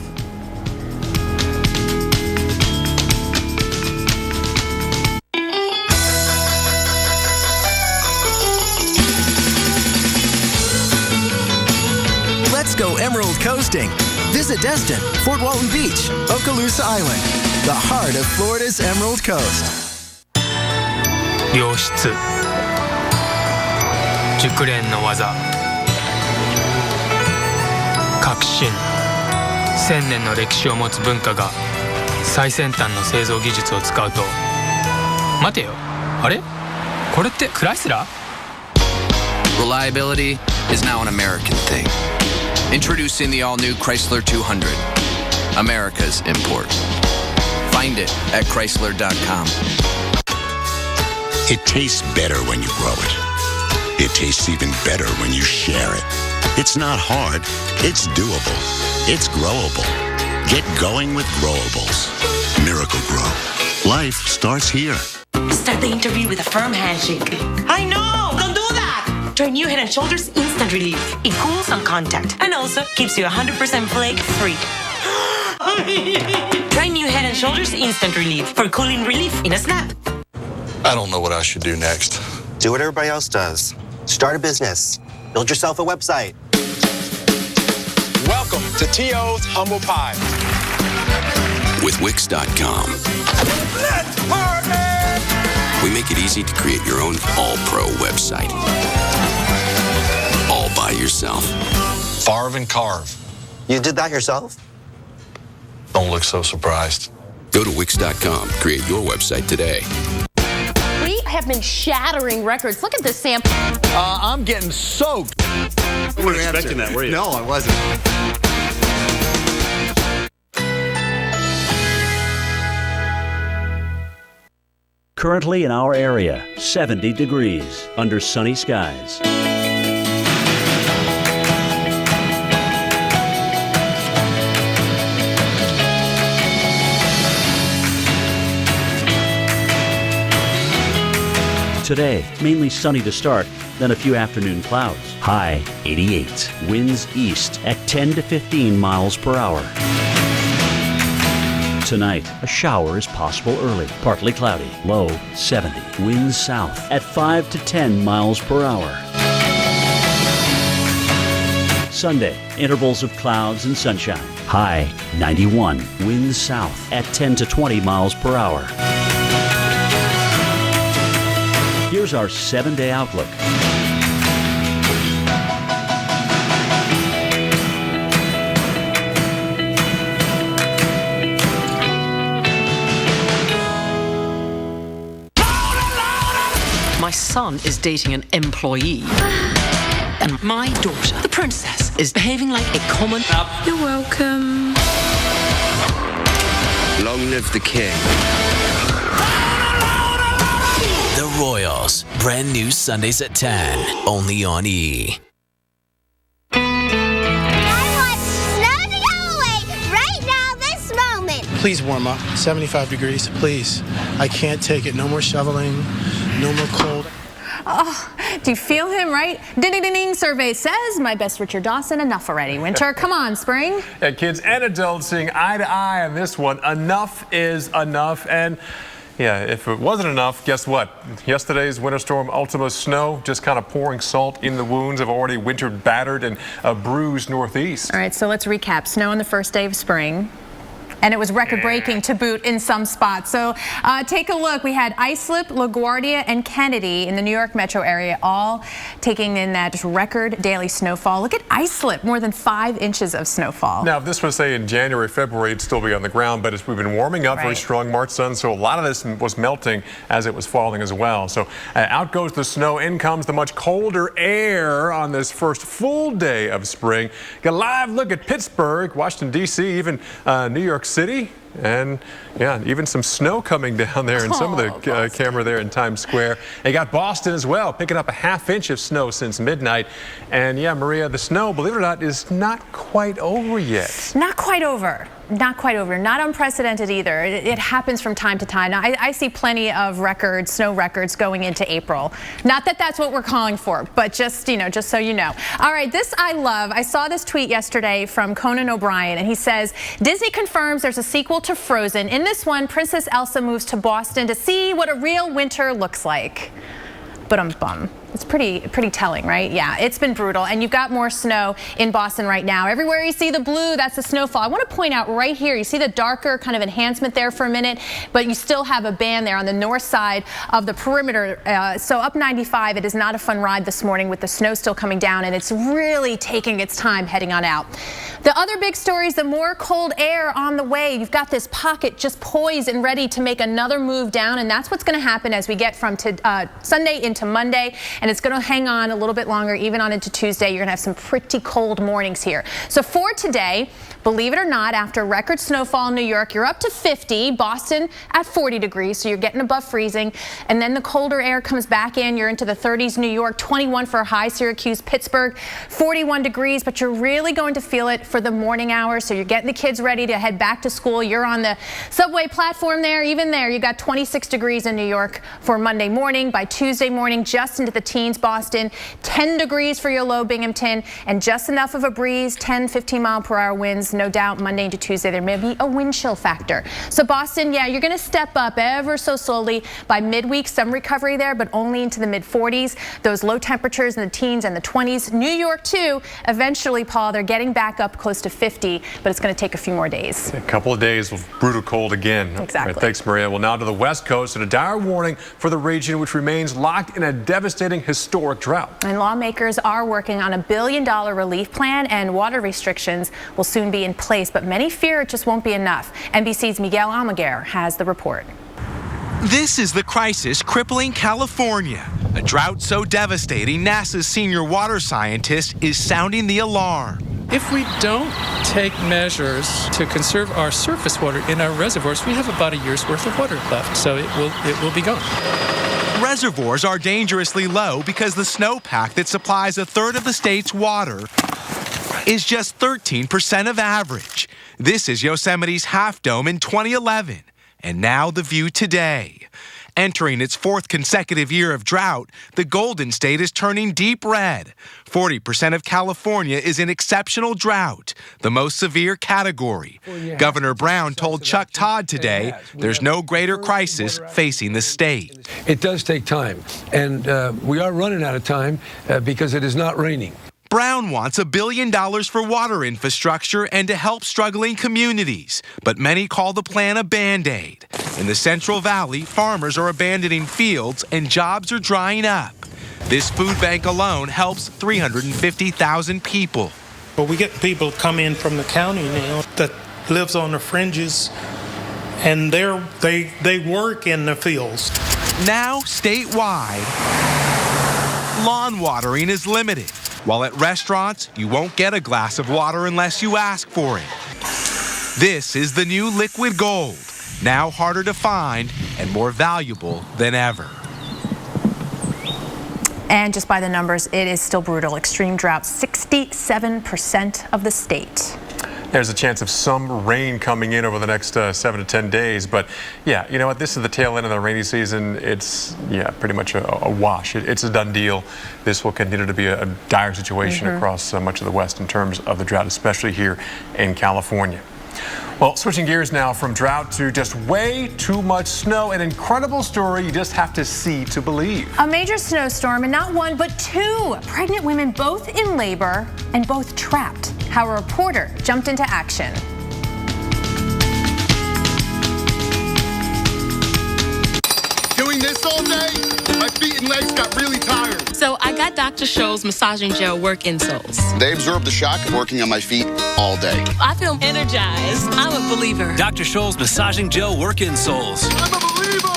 Let's go Emerald Coasting. Visit Destin, Fort Walton Beach, Okaloosa Island, the heart of Florida's Emerald Coast. 良質熟練の技革新1000年の歴史を持つ文化が最先端の製造技術を使うと待てよあれこれってクライスラー Reliability is now an American thing. Introducing the all-new Chrysler 200, America's import. Find it at Chrysler.com. It tastes better when you grow it. It tastes even better when you share it. It's not hard. It's doable. It's growable. Get going with Growables. Miracle Grow. Life starts here. Start the interview with a firm handshake. I know! Don't do that! Try new Head & Shoulders Instant Relief. It cools on contact and also keeps you 100% flake-free. Try new Head & Shoulders Instant Relief for cooling relief in a snap. I don't know what I should do next. Do what everybody else does. Start a business. Build yourself a website. Welcome to T.O.'s Humble Pie. With Wix.com. Let's party! We make it easy to create your own all-pro website. All by yourself. Farve and carve. You did that yourself? Don't look so surprised. Go to Wix.com. Create your website today. We have been shattering records. Look at this sample. I'm getting soaked. You weren't expecting that, were you? No, I wasn't. Currently in our area, 70 degrees under sunny skies. Today, mainly sunny to start, then a few afternoon clouds. High 88. Winds east at 10 to 15 miles per hour. Tonight, a shower is possible early. Partly cloudy. Low 70. Winds south at 5 to 10 miles per hour. Sunday, intervals of clouds and sunshine. High 91. Winds south at 10 to 20 miles per hour. Here's our 7-day outlook. My son is dating an employee. And my daughter, the princess, is behaving like a common... You're welcome. Long live the king. The Royals. Brand new Sundays at 10. Only on E! Please warm up. 75 degrees, please. I can't take it. No more shoveling, no more cold. Oh, do you feel him, right? Ding, ding, ding, ding. Survey says, my best Richard Dawson, enough already. Winter, come on, spring. Yeah, kids and adults seeing eye to eye on this one. Enough is enough. And yeah, if it wasn't enough, guess what? Yesterday's winter storm Ultima snow just kind of pouring salt in the wounds of already winter battered and bruised Northeast. All right, so let's recap. Snow on the first day of spring. And it was record-breaking to boot in some spots. So take a look. We had Islip, LaGuardia, and Kennedy in the New York metro area all taking in that just record daily snowfall. Look at Islip, more than 5 inches of snowfall. Now, if this was, say, in January, February, it'd still be on the ground. But we've been warming up, very strong March sun, so a lot of this was melting as it was falling as well. So out goes the snow. In comes the much colder air on this first full day of spring. Get a live look at Pittsburgh, Washington, D.C., even New York City, and yeah, even some snow coming down there in some of the camera there in Times Square. They got Boston as well, picking up a ½ inch of snow since midnight. And yeah, Maria, the snow, believe it or not, is not quite over yet. Not quite over. Not quite over. Not unprecedented either. It happens from time to time. Now, I see plenty of records, snow records going into April. Not that that's what we're calling for, but just, just so you know. All right, this I love. I saw this tweet yesterday from Conan O'Brien, and he says, Disney confirms there's a sequel to Frozen. In this one, Princess Elsa moves to Boston to see what a real winter looks like. But it's pretty telling, right? Yeah, it's been brutal. And you've got more snow in Boston right now. Everywhere you see the blue, that's the snowfall. I want to point out right here, you see the darker kind of enhancement there for a minute, but you still have a band there on the north side of the perimeter. So up 95, it is not a fun ride this morning with the snow still coming down, and it's really taking its time heading on out. The other big story is the more cold air on the way. You've got this pocket just poised and ready to make another move down, and that's what's going to happen as we get from Sunday into Monday. and it's going to hang on a little bit longer, even on into Tuesday. You're going to have some pretty cold mornings here. So for today, believe it or not, after record snowfall in New York, you're up to 50. Boston at 40 degrees, so you're getting above freezing. And then the colder air comes back in. You're into the 30s. New York, 21 for a high. Syracuse, Pittsburgh, 41 degrees. But you're really going to feel it for the morning hours. So you're getting the kids ready to head back to school. You're on the subway platform there. Even there, you got 26 degrees in New York for Monday morning. By Tuesday morning, just into the teens, Boston, 10 degrees for your low, Binghamton, and just enough of a breeze, 10, 15 mile per hour winds. No doubt Monday into Tuesday there may be a wind chill factor. So Boston, yeah, you're going to step up ever so slowly. By midweek, some recovery there, but only into the mid 40s. Those low temperatures in the teens and the 20s. New York too, eventually, Paul, they're getting back up close to 50, but it's going to take a few more days. A couple of days of brutal cold again. Exactly. Right, thanks, Maria. Well, now to the West Coast and a dire warning for the region, which remains locked in a devastating historic drought. And lawmakers are working on $1 billion relief plan, and water restrictions will soon be in place, but many fear it just won't be enough. NBC's Miguel Almaguer has the report. This is the crisis crippling California. A drought so devastating, NASA's senior water scientist is sounding the alarm. If we don't take measures to conserve our surface water in our reservoirs, we have about a year's worth of water left, so it will be gone. Reservoirs are dangerously low because the snowpack that supplies a third of the state's water is just 13% of average. This is Yosemite's Half Dome in 2011, and now the view today. Entering its fourth consecutive year of drought, the Golden State is turning deep red. 40% of California is in exceptional drought, the most severe category. Governor Brown told Chuck Todd today there's no greater crisis facing the state. It does take time, and we are running out of time because it is not raining. Brown wants $1 billion for water infrastructure and to help struggling communities, but many call the plan a Band-Aid. In the Central Valley, farmers are abandoning fields and jobs are drying up. This food bank alone helps 350,000 people. But we get people come in from the county now that lives on the fringes, and they work in the fields. Now, statewide, lawn watering is limited. While at restaurants, you won't get a glass of water unless you ask for it. This is the new liquid gold, now harder to find and more valuable than ever. And just by the numbers, it is still brutal. Extreme drought, 67% of the state. There's a chance of some rain coming in over the next 7 to 10 days. But yeah, you know what? This is the tail end of the rainy season. It's, pretty much a wash. It's a done deal. This will continue to be a dire situation across much of the West in terms of the drought, especially here in California. Well, switching gears now from drought to just way too much snow. An incredible story you just have to see to believe. A major snowstorm, and not one, but two pregnant women, both in labor and both trapped. How a reporter jumped into action. Doing this all day, my feet and legs got really tired. So I got Dr. Scholl's massaging gel work insoles. They absorbed the shock of working on my feet all day. I feel energized. I'm a believer. Dr. Scholl's massaging gel work insoles. I'm a believer.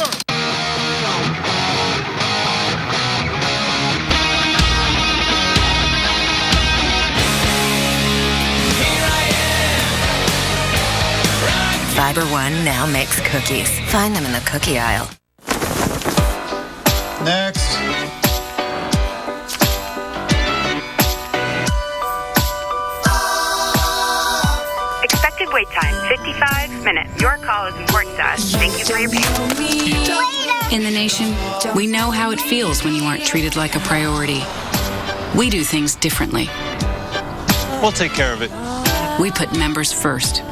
Fiber One now makes cookies. Find them in the cookie aisle. Next. Expected wait time, 55 minutes. Your call is important to us. Thank you for your patience. In the nation, we know how it feels when you aren't treated like a priority. We do things differently. We'll take care of it. We put members first.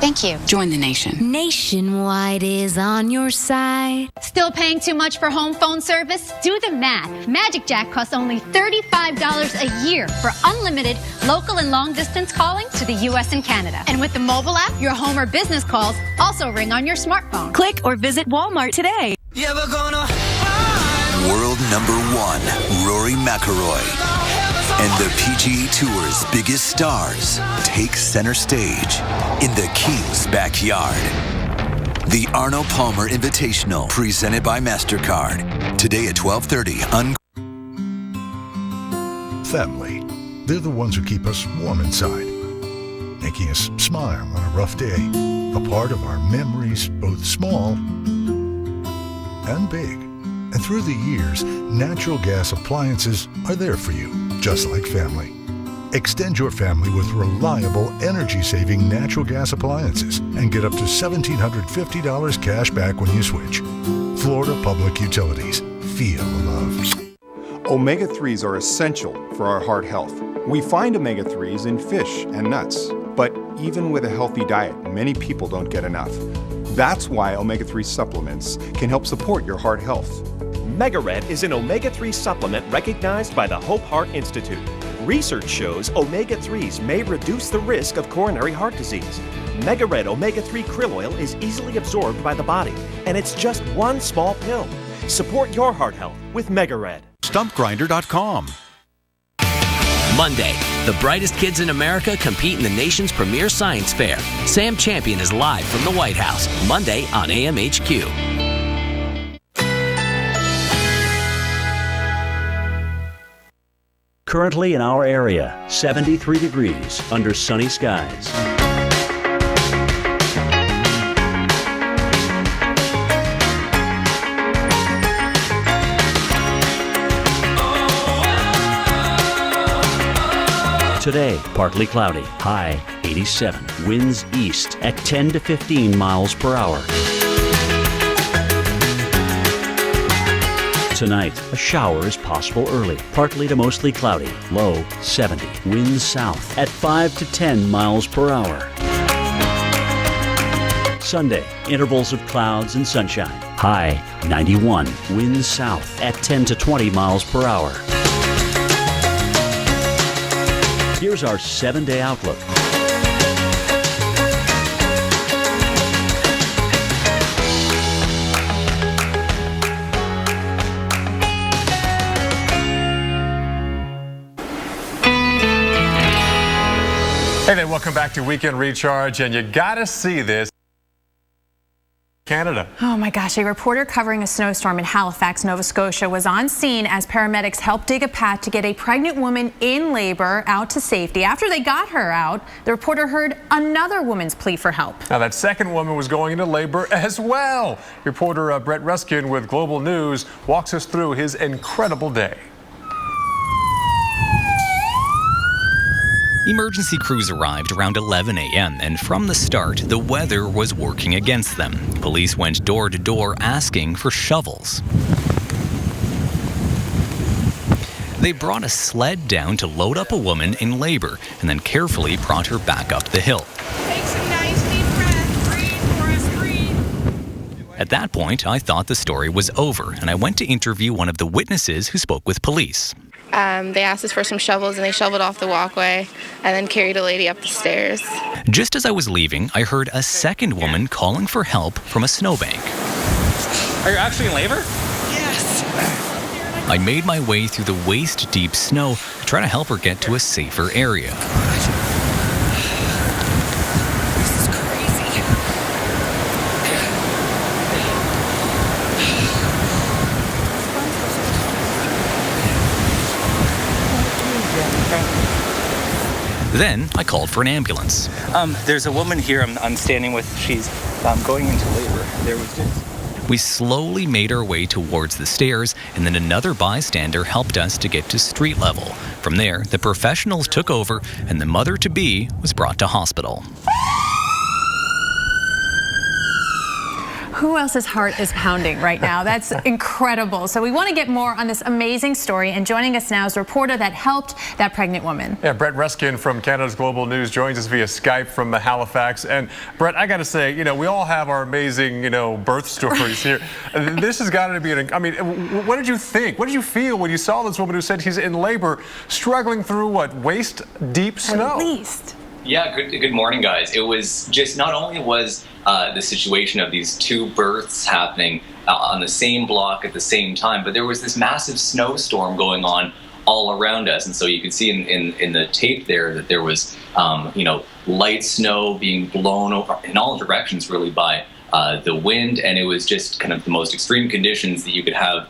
Thank you. Join the nation. Nationwide is on your side. Still paying too much for home phone service? Do the math. Magic Jack costs only $35 a year for unlimited local and long distance calling to the U.S. and Canada. And with the mobile app, your home or business calls also ring on your smartphone. Click or visit Walmart today. World #1, Rory McIlroy. And the PGA Tour's biggest stars take center stage in the King's backyard. The Arnold Palmer Invitational, presented by MasterCard. Today at 12:30 on Family. They're the ones who keep us warm inside, making us smile on a rough day. A part of our memories, both small and big. And through the years, natural gas appliances are there for you, just like family. Extend your family with reliable, energy-saving natural gas appliances and get up to $1,750 cash back when you switch. Florida Public Utilities. Feel the love. Omega-3s are essential for our heart health. We find omega-3s in fish and nuts, but even with a healthy diet, many people don't get enough. That's why omega-3 supplements can help support your heart health. MegaRed is an omega-3 supplement recognized by the Hope Heart Institute. Research shows omega-3s may reduce the risk of coronary heart disease. MegaRed Omega-3 Krill Oil is easily absorbed by the body, and it's just one small pill. Support your heart health with MegaRed. StumpGrinder.com. Monday, the brightest kids in America compete in the nation's premier science fair. Sam Champion is live from the White House, Monday on AMHQ. Currently in our area, 73 degrees under sunny skies. Today, partly cloudy, high 87. Winds east at 10 to 15 miles per hour. Tonight, a shower is possible early, partly to mostly cloudy, low 70. Winds south at 5 to 10 miles per hour. Sunday, intervals of clouds and sunshine, high 91. Winds south at 10 to 20 miles per hour. Here's our 7-day outlook. Hey there, welcome back to Weekend Recharge, and you gotta see this. Canada. Oh my gosh, a reporter covering a snowstorm in Halifax, Nova Scotia was on scene as paramedics helped dig a path to get a pregnant woman in labor out to safety. After they got her out, the reporter heard another woman's plea for help. Now that second woman was going into labor as well. Reporter Brett Ruskin with Global News walks us through his incredible day. Emergency crews arrived around 11 a.m. and from the start, the weather was working against them. Police went door to door asking for shovels. They brought a sled down to load up a woman in labor and then carefully brought her back up the hill. Take some nice deep breaths. Breathe for us, breathe. At that point, I thought the story was over and I went to interview one of the witnesses who spoke with police. They asked us for some shovels and they shoveled off the walkway and then carried a lady up the stairs. Just as I was leaving, I heard a second woman calling for help from a snowbank. Are you actually in labor? Yes. I made my way through the waist-deep snow to try to help her get to a safer area. This is crazy. Then I called for an ambulance. There's a woman here I'm standing with. She's going into labor. There was just... We slowly made our way towards the stairs, and then another bystander helped us to get to street level. From there, the professionals took over, and the mother-to-be was brought to hospital. Who else's heart is pounding right now? That's incredible. So we want to get more on this amazing story, and joining us now is a reporter that helped that pregnant woman. Yeah, Brett Ruskin from Canada's Global News joins us via Skype from Halifax. And Brett, I got to say, we all have our amazing, birth stories here. This has got to be what did you think? What did you feel when you saw this woman who said she's in labor, struggling through what, waist-deep snow? At least. Yeah, good morning, guys. It was just, not only was the situation of these two births happening on the same block at the same time, but there was this massive snowstorm going on all around us. And so you could see in the tape there that there was, light snow being blown over in all directions really by the wind. And it was just kind of the most extreme conditions that you could have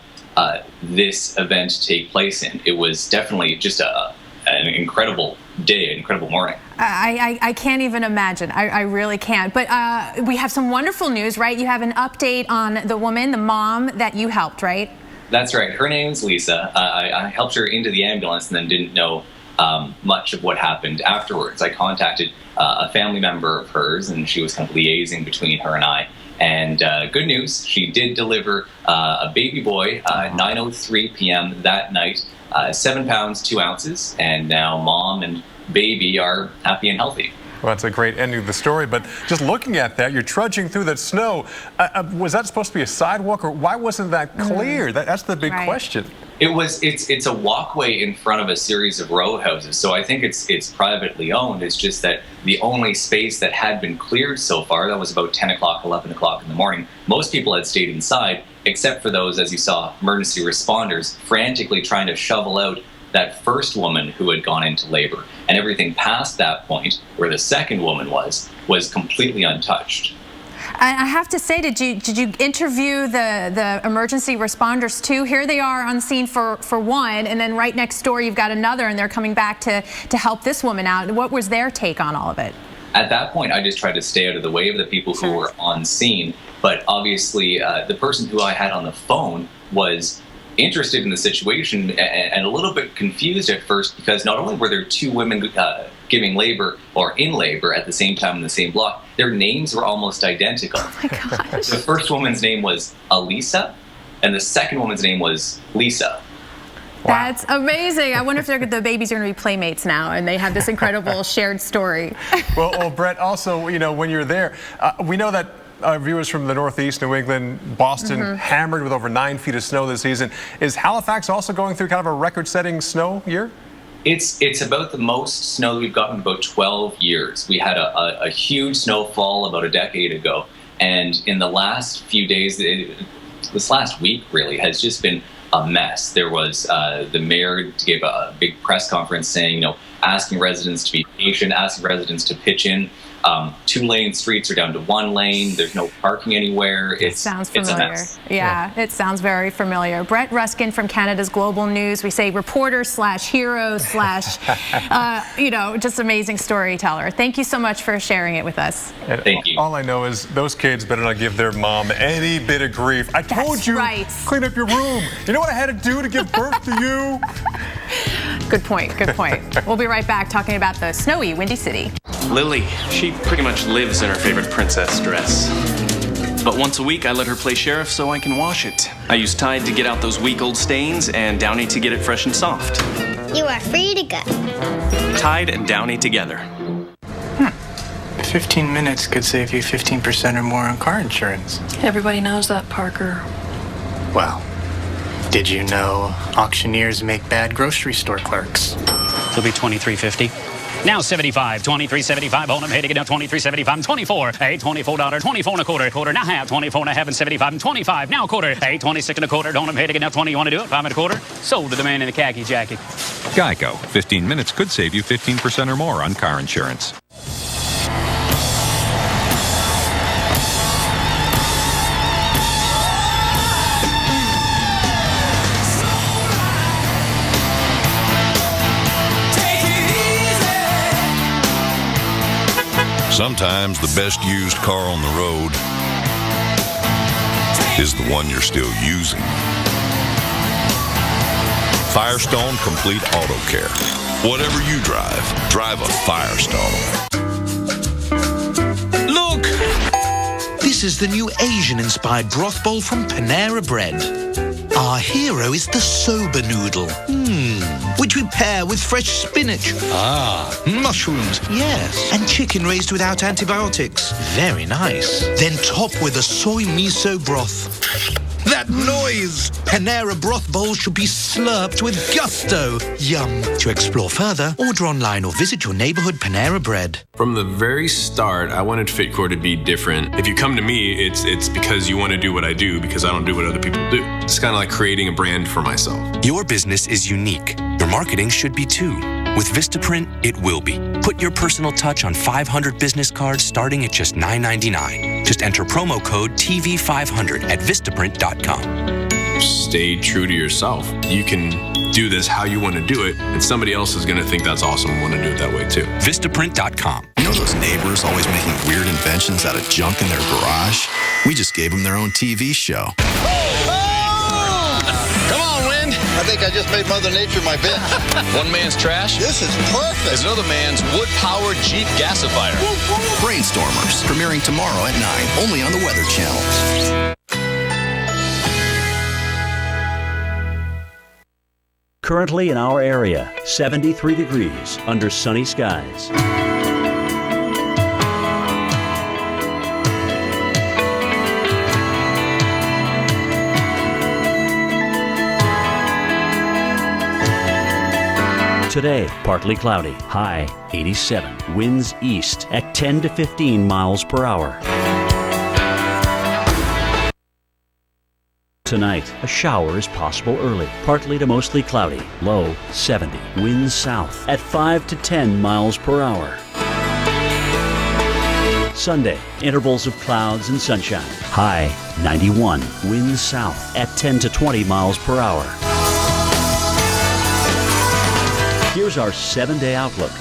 this event take place in. It was definitely just an incredible day, an incredible morning. I can't even imagine. I really can't. But we have some wonderful news, right? You have an update on the woman, the mom that you helped, right? That's right. Her name's Lisa. I helped her into the ambulance and then didn't know much of what happened afterwards. I contacted a family member of hers, and she was kind of liaising between her and I. And good news, she did deliver a baby boy at 9:03 p.m. that night, 7 pounds, 2 ounces, and now mom and baby are happy and healthy. Well, that's a great ending of the story, but just looking at that, you're trudging through that snow. Was that supposed to be a sidewalk, or why wasn't that clear? That's the big question. It's a walkway in front of a series of row houses, so I think it's privately owned. It's just that the only space that had been cleared so far, that was about 10 o'clock, 11 o'clock in the morning. Most people had stayed inside, except for those, as you saw, emergency responders frantically trying to shovel out that first woman who had gone into labor. And everything past that point, where the second woman was completely untouched. I have to say, did you interview the emergency responders too? Here they are on scene for one, and then right next door you've got another, and they're coming back to help this woman out. What was their take on all of it? At that point, I just tried to stay out of the way of the people who were on scene. But obviously, the person who I had on the phone was interested in the situation and a little bit confused at first, because not only were there two women giving labor or in labor at the same time in the same block, their names were almost identical. Oh my gosh. The first woman's name was Alisa, and the second woman's name was Lisa. That's amazing. I wonder if the babies are going to be playmates now, and they have this incredible shared story. Well, Brett, also, when you're there, we know that viewers from the Northeast, New England, Boston, hammered with over 9 feet of snow this season. Is Halifax also going through kind of a record-setting snow year? It's about the most snow that we've gotten in about 12 years. We had a huge snowfall about a decade ago, and in the last few days, this last week really has just been a mess. There was the mayor gave a big press conference saying, asking residents to be patient, asking residents to pitch in. 2-lane streets are down to 1 lane. There's no parking anywhere. It sounds familiar. It's a mess. Yeah, it sounds very familiar. Brett Ruskin from Canada's Global News. We say reporter / hero / just amazing storyteller. Thank you so much for sharing it with us. And thank you. All I know is those kids better not give their mom any bit of grief. I told you, clean up your room. You know what I had to do to give birth to you? Good point. Good point. We'll be right back talking about the snowy Windy City. Lily, she pretty much lives in her favorite princess dress. But once a week, I let her play sheriff so I can wash it. I use Tide to get out those week-old stains and Downy to get it fresh and soft. You are free to go. Tide and Downy together. 15 minutes could save you 15% or more on car insurance. Everybody knows that, Parker. Well, did you know auctioneers make bad grocery store clerks? It'll be $23.50. Now 75, 23.75 on them, heading it down 23.75, 24, hey, $24, 24 and a quarter, now half, 24 and a half and 75 and 25, now a quarter, hey, 26 and a quarter, on them, heading it down 20, you want to do it, 5 and a quarter, sold to the man in the khaki jacket. Geico, 15 minutes could save you 15% or more on car insurance. Sometimes the best used car on the road is the one you're still using. Firestone Complete Auto Care. Whatever you drive, drive a Firestone. Look! This is the new Asian-inspired broth bowl from Panera Bread. Our hero is the soba noodle, which we pair with fresh spinach. Mushrooms, yes. And chicken raised without antibiotics. Very nice. Then top with a soy miso broth. That noise! Panera broth bowl should be slurped with gusto. Yum. To explore further, order online or visit your neighborhood Panera Bread. From the very start, I wanted FitCore to be different. If you come to me, it's because you want to do what I do, because I don't do what other people do. It's kind of like creating a brand for myself. Your business is unique. Your marketing should be too. With Vistaprint, it will be. Put your personal touch on 500 business cards starting at just $9.99. Just enter promo code TV500 at Vistaprint.com. stay true to yourself. You can do this how you want to do it, and somebody else is going to think that's awesome and want to do it that way too. Vistaprint.com. You know those neighbors always making weird inventions out of junk in their garage? We just gave them their own TV show. Come on, Wind. I think I just made Mother Nature my bitch. One man's trash. This is perfect. Is another man's wood-powered Jeep gasifier. Brainstormers, premiering tomorrow at 9, only on the Weather Channel. Currently in our area, 73 degrees under sunny skies. Today, partly cloudy, high 87. Winds east at 10 to 15 miles per hour. Tonight, a shower is possible early, partly to mostly cloudy, low 70. Winds south at 5 to 10 miles per hour. Sunday, intervals of clouds and sunshine, high 91. Winds south at 10 to 20 miles per hour. Here's our 7-day outlook.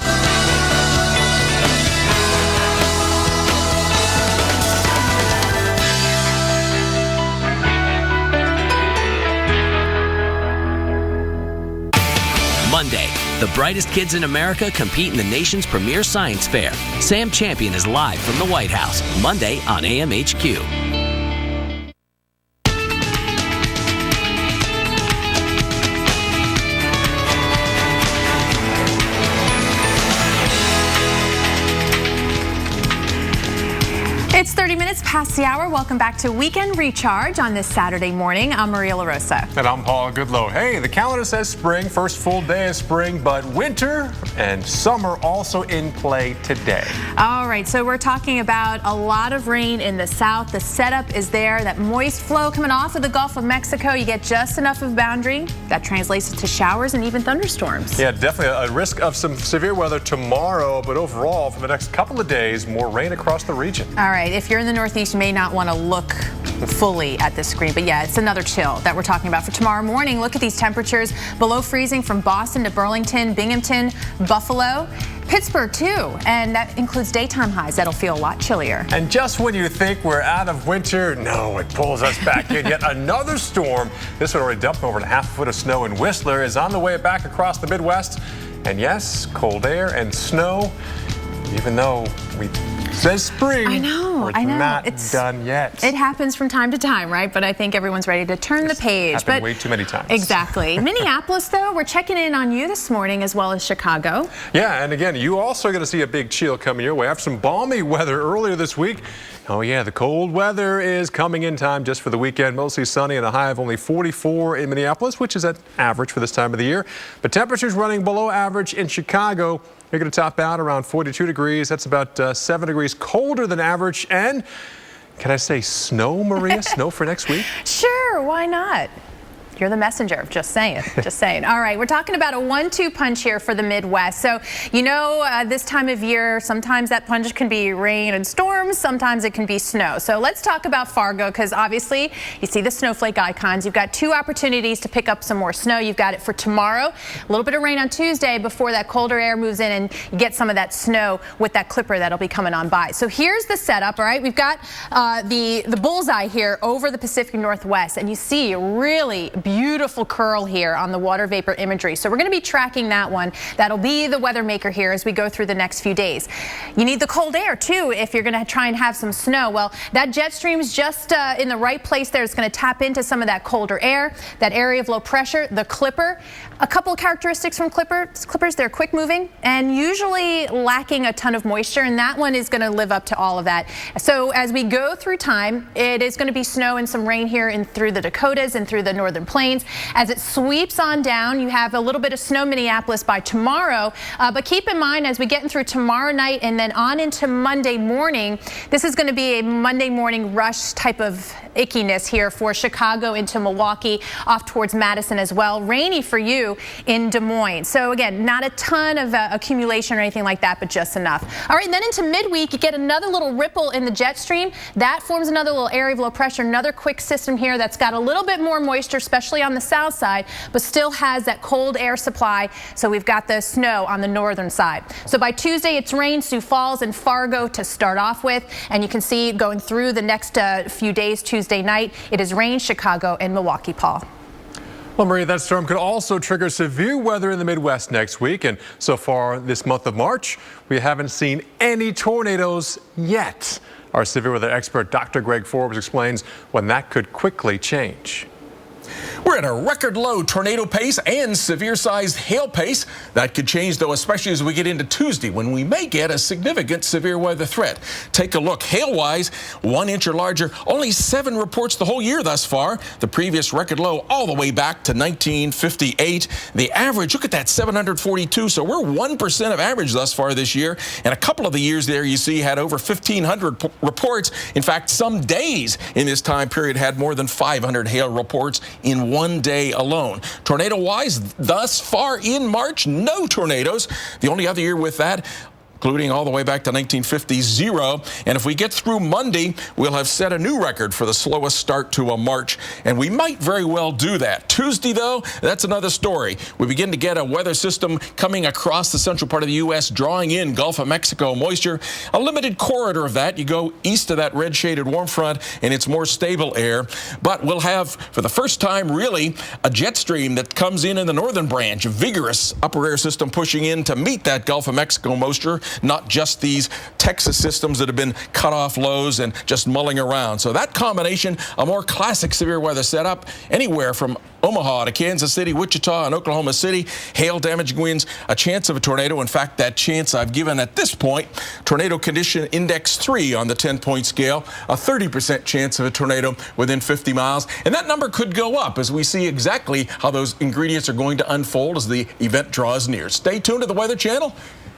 Monday, the brightest kids in America compete in the nation's premier science fair. Sam Champion is live from the White House, Monday on AMHQ. It's 30 minutes past the hour. Welcome back to Weekend Recharge on this Saturday morning. I'm Maria LaRosa. And I'm Paul Goodlow. Hey, the calendar says spring, first full day of spring, but winter and summer also in play today. All right, so we're talking about a lot of rain in the south. The setup is there, that moist flow coming off of the Gulf of Mexico. You get just enough of boundary. That translates to showers and even thunderstorms. Yeah, definitely a risk of some severe weather tomorrow, but overall, for the next couple of days, more rain across the region. All right, if you're in the Northeast, you may not want to look fully at this screen, but yeah, it's another chill that we're talking about for tomorrow morning. Look at these temperatures below freezing from Boston to Burlington, Binghamton, Buffalo, Pittsburgh too, and that includes daytime highs that'll feel a lot chillier. And just when you think we're out of winter, no, it pulls us back in. Yet another storm. This one already dumped over a half a foot of snow in Whistler, is on the way back across the Midwest. And yes, cold air and snow, even though we says spring. I know. It's not done yet. It happens from time to time, right? But I think everyone's ready to turn the page. Happened way too many times. Exactly. Minneapolis, though, we're checking in on you this morning, as well as Chicago. Yeah, and again, you also going to see a big chill coming your way after some balmy weather earlier this week. Oh yeah, the cold weather is coming in time just for the weekend. Mostly sunny and a high of only 44 in Minneapolis, which is at average for this time of the year. But temperatures running below average in Chicago. You're going to top out around 42 degrees. That's about 7 degrees colder than average. And can I say snow, Maria? Snow for next week? Sure, why not? You're the messenger. Just saying. Just saying. All right, we're talking about a 1-2 punch here for the Midwest. So, you know, this time of year, sometimes that punch can be rain and storms. Sometimes it can be snow. So let's talk about Fargo, because obviously you see the snowflake icons. You've got 2 opportunities to pick up some more snow. You've got it for tomorrow, a little bit of rain on Tuesday before that colder air moves in and you get some of that snow with that clipper that'll be coming on by. So here's the setup. All right, we've got the bullseye here over the Pacific Northwest, and you see really beautiful curl here on the water vapor imagery. So we're going to be tracking that one. That'll be the weather maker here as we go through the next few days. You need the cold air too if you're going to try and have some snow. Well, that jet stream's just in the right place there. It's going to tap into some of that colder air, that area of low pressure, the clipper. A couple of characteristics from clippers, they're quick moving and usually lacking a ton of moisture, and that one is going to live up to all of that. So as we go through time, it is going to be snow and some rain here and through the Dakotas and through the northern plains. As it sweeps on down, you have a little bit of snow Minneapolis by tomorrow, but keep in mind as we get in through tomorrow night and then on into Monday morning, this is going to be a Monday morning rush type of ickiness here for Chicago into Milwaukee, off towards Madison as well. Rainy for you in Des Moines. So again, not a ton of accumulation or anything like that, but just enough. All right, and then into midweek, you get another little ripple in the jet stream. That forms another little area of low pressure, another quick system here that's got a little bit more moisture, especially on the south side, but still has that cold air supply. So we've got the snow on the northern side. So by Tuesday, it's rain, Sioux Falls and Fargo to start off with. And you can see going through the next few days, Tuesday night, it is rain, Chicago and Milwaukee, Paul. Well, Maria, that storm could also trigger severe weather in the Midwest next week. And so far this month of March, we haven't seen any tornadoes yet. Our severe weather expert, Dr. Greg Forbes, explains when that could quickly change. We're at a record low tornado pace and severe sized hail pace. That could change, though, especially as we get into Tuesday, when we may get a significant severe weather threat. Take a look. Hail wise, 1 inch or larger, only 7 reports the whole year thus far. The previous record low all the way back to 1958. The average, look at that, 742. So we're 1% of average thus far this year. And a couple of the years there, you see, had over 1,500 reports. In fact, some days in this time period had more than 500 hail reports in one day alone. Tornado-wise, thus far in March, no tornadoes. The only other year with that, including all the way back to 1950, 0. And if we get through Monday, we'll have set a new record for the slowest start to a March, and we might very well do that. Tuesday, though, that's another story. We begin to get a weather system coming across the central part of the U.S., drawing in Gulf of Mexico moisture. A limited corridor of that. You go east of that red-shaded warm front, and it's more stable air. But we'll have, for the first time, really, a jet stream that comes in the northern branch, a vigorous upper air system pushing in to meet that Gulf of Mexico moisture. Not just these Texas systems that have been cut off lows and just mulling around. So that combination, a more classic severe weather setup, anywhere from Omaha to Kansas City, Wichita, and Oklahoma City. Hail damaging winds, a chance of a tornado. In fact, that chance I've given at this point, tornado condition index 3 on the 10-point scale, a 30% chance of a tornado within 50 miles. And that number could go up as we see exactly how those ingredients are going to unfold as the event draws near. Stay tuned to the Weather Channel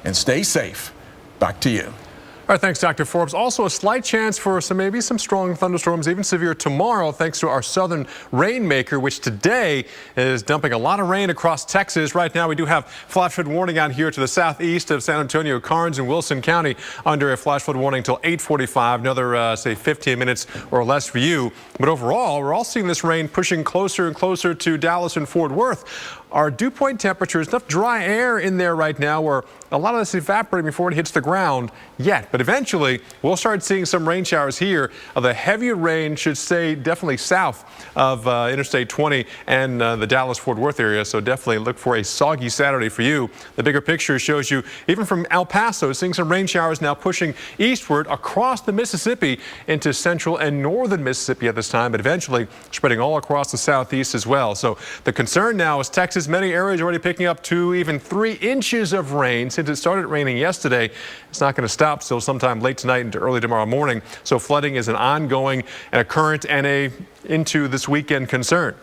and stay safe. Back to you. All right, thanks, Dr. Forbes. Also, a slight chance for maybe some strong thunderstorms, even severe tomorrow, thanks to our southern rainmaker, which today is dumping a lot of rain across Texas. Right now, we do have flash flood warning out here to the southeast of San Antonio, Karnes, and Wilson County under a flash flood warning until 8:45. Another, say, 15 minutes or less for you. But overall, we're all seeing this rain pushing closer and closer to Dallas and Fort Worth. Our dew point temperatures, enough dry air in there right now where a lot of this is evaporating before it hits the ground yet. But eventually, we'll start seeing some rain showers here. The heavier rain should stay definitely south of Interstate 20 and the Dallas-Fort Worth area. So definitely look for a soggy Saturday for you. The bigger picture shows you, even from El Paso, seeing some rain showers now pushing eastward across the Mississippi into central and northern Mississippi at this time, but eventually spreading all across the southeast as well. So the concern now is Texas. Many areas already picking up 2, even 3 inches of rain. Since it started raining yesterday, it's not going to stop till sometime late tonight into early tomorrow morning. So flooding is an ongoing and a current and into this weekend concern.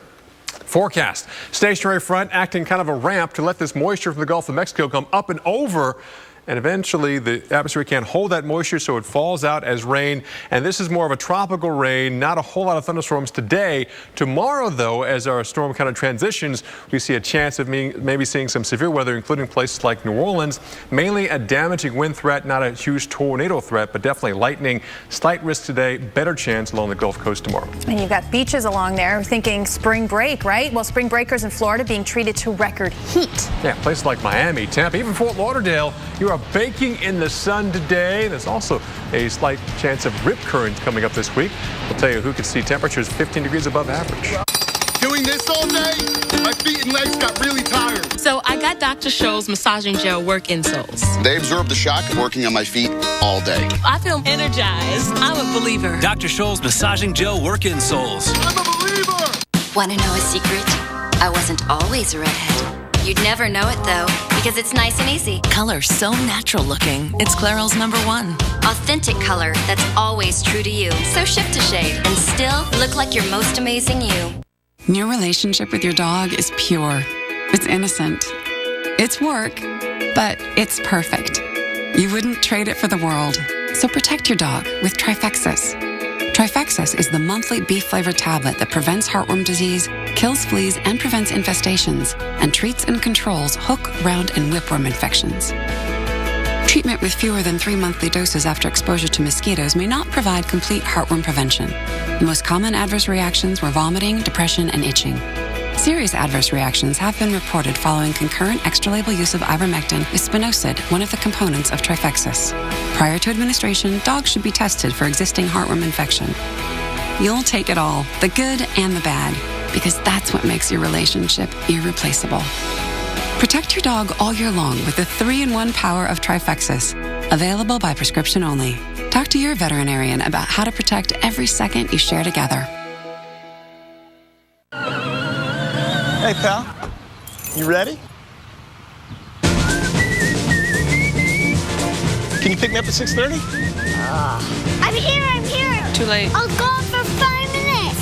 Forecast. Stationary front acting kind of a ramp to let this moisture from the Gulf of Mexico come up and over. And eventually the atmosphere can't hold that moisture, so it falls out as rain. And this is more of a tropical rain, not a whole lot of thunderstorms today. Tomorrow, though, as our storm kind of transitions, we see a chance of maybe seeing some severe weather, including places like New Orleans. Mainly a damaging wind threat, not a huge tornado threat, but definitely lightning. Slight risk today, better chance along the Gulf Coast tomorrow. And you've got beaches along there. We're thinking spring break, right? Well, spring breakers in Florida being treated to record heat. Yeah, places like Miami, Tampa, even Fort Lauderdale, you are baking in the sun today. There's also a slight chance of rip currents coming up this week. We'll tell you who could see temperatures 15 degrees above average. Doing this all day, my feet and legs got really tired. So I got Dr. Scholl's massaging gel work insoles. They absorbed the shock of working on my feet all day. I feel energized. I'm a believer. Dr. Scholl's massaging gel work insoles. I'm a believer. Want to know a secret? I wasn't always a redhead. You'd never know it, though, because it's nice and easy. Color so natural looking. It's Clairol's #1. Authentic color that's always true to you. So shift a shade and still look like your most amazing you. Your relationship with your dog is pure. It's innocent. It's work, but it's perfect. You wouldn't trade it for the world. So protect your dog with Trifexis. Trifexis is the monthly beef-flavored tablet that prevents heartworm disease, kills fleas and prevents infestations, and treats and controls hook, round, and whipworm infections. Treatment with fewer than 3 monthly doses after exposure to mosquitoes may not provide complete heartworm prevention. The most common adverse reactions were vomiting, depression, and itching. Serious adverse reactions have been reported following concurrent extralabel use of ivermectin with spinosad, one of the components of Trifexis. Prior to administration, dogs should be tested for existing heartworm infection. You'll take it all, the good and the bad, because that's what makes your relationship irreplaceable. Protect your dog all year long with the 3-in-1 power of Trifexis. Available by prescription only. Talk to your veterinarian about how to protect every second you share together. Hey, pal. You ready? Can you pick me up at 6:30? I'm here. Too late. I'll go for 5 minutes.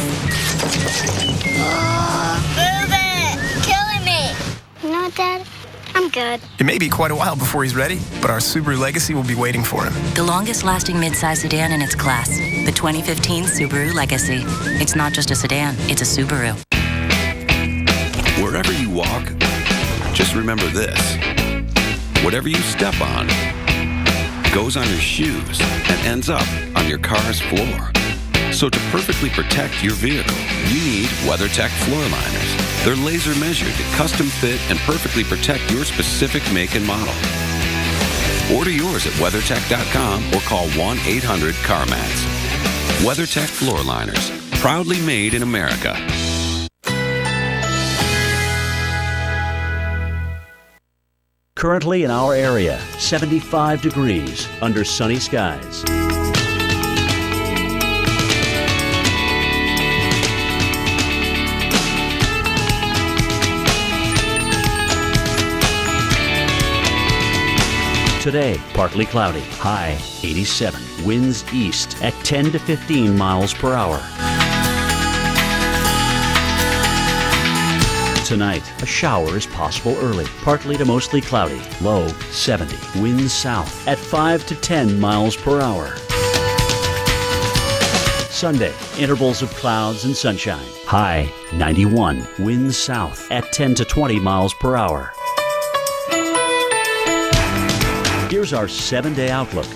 Move it. Killing me. You know what, Dad? I'm good. It may be quite a while before he's ready, but our Subaru Legacy will be waiting for him. The longest-lasting midsize sedan in its class. The 2015 Subaru Legacy. It's not just a sedan, it's a Subaru. Wherever you walk, just remember this. Whatever you step on goes on your shoes and ends up on your car's floor. So to perfectly protect your vehicle, you need WeatherTech floor liners. They're laser measured to custom fit and perfectly protect your specific make and model. Order yours at WeatherTech.com or call 1-800-CarMats. WeatherTech floor liners, proudly made in America. Currently in our area, 75 degrees under sunny skies. Today, partly cloudy, high 87. Winds east at 10 to 15 miles per hour. Tonight, a shower is possible early, partly to mostly cloudy, low 70. Winds south at 5 to 10 miles per hour. Sunday, intervals of clouds and sunshine, high 91. Winds south at 10 to 20 miles per hour. Here's our 7-day outlook.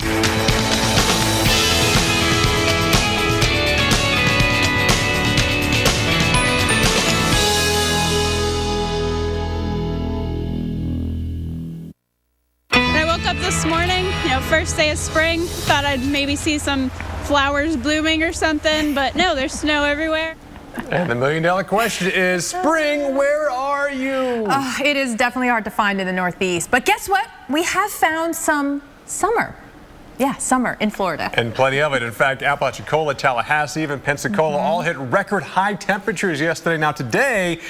This morning, first day of spring, thought I'd maybe see some flowers blooming or something, but no, there's snow everywhere. And the million-dollar question is, spring, where are you? It is definitely hard to find in the Northeast, but guess what? We have found some summer. Yeah, summer in Florida. And plenty of it. In fact, Apalachicola, Tallahassee, even Pensacola all hit record high temperatures yesterday. Now today,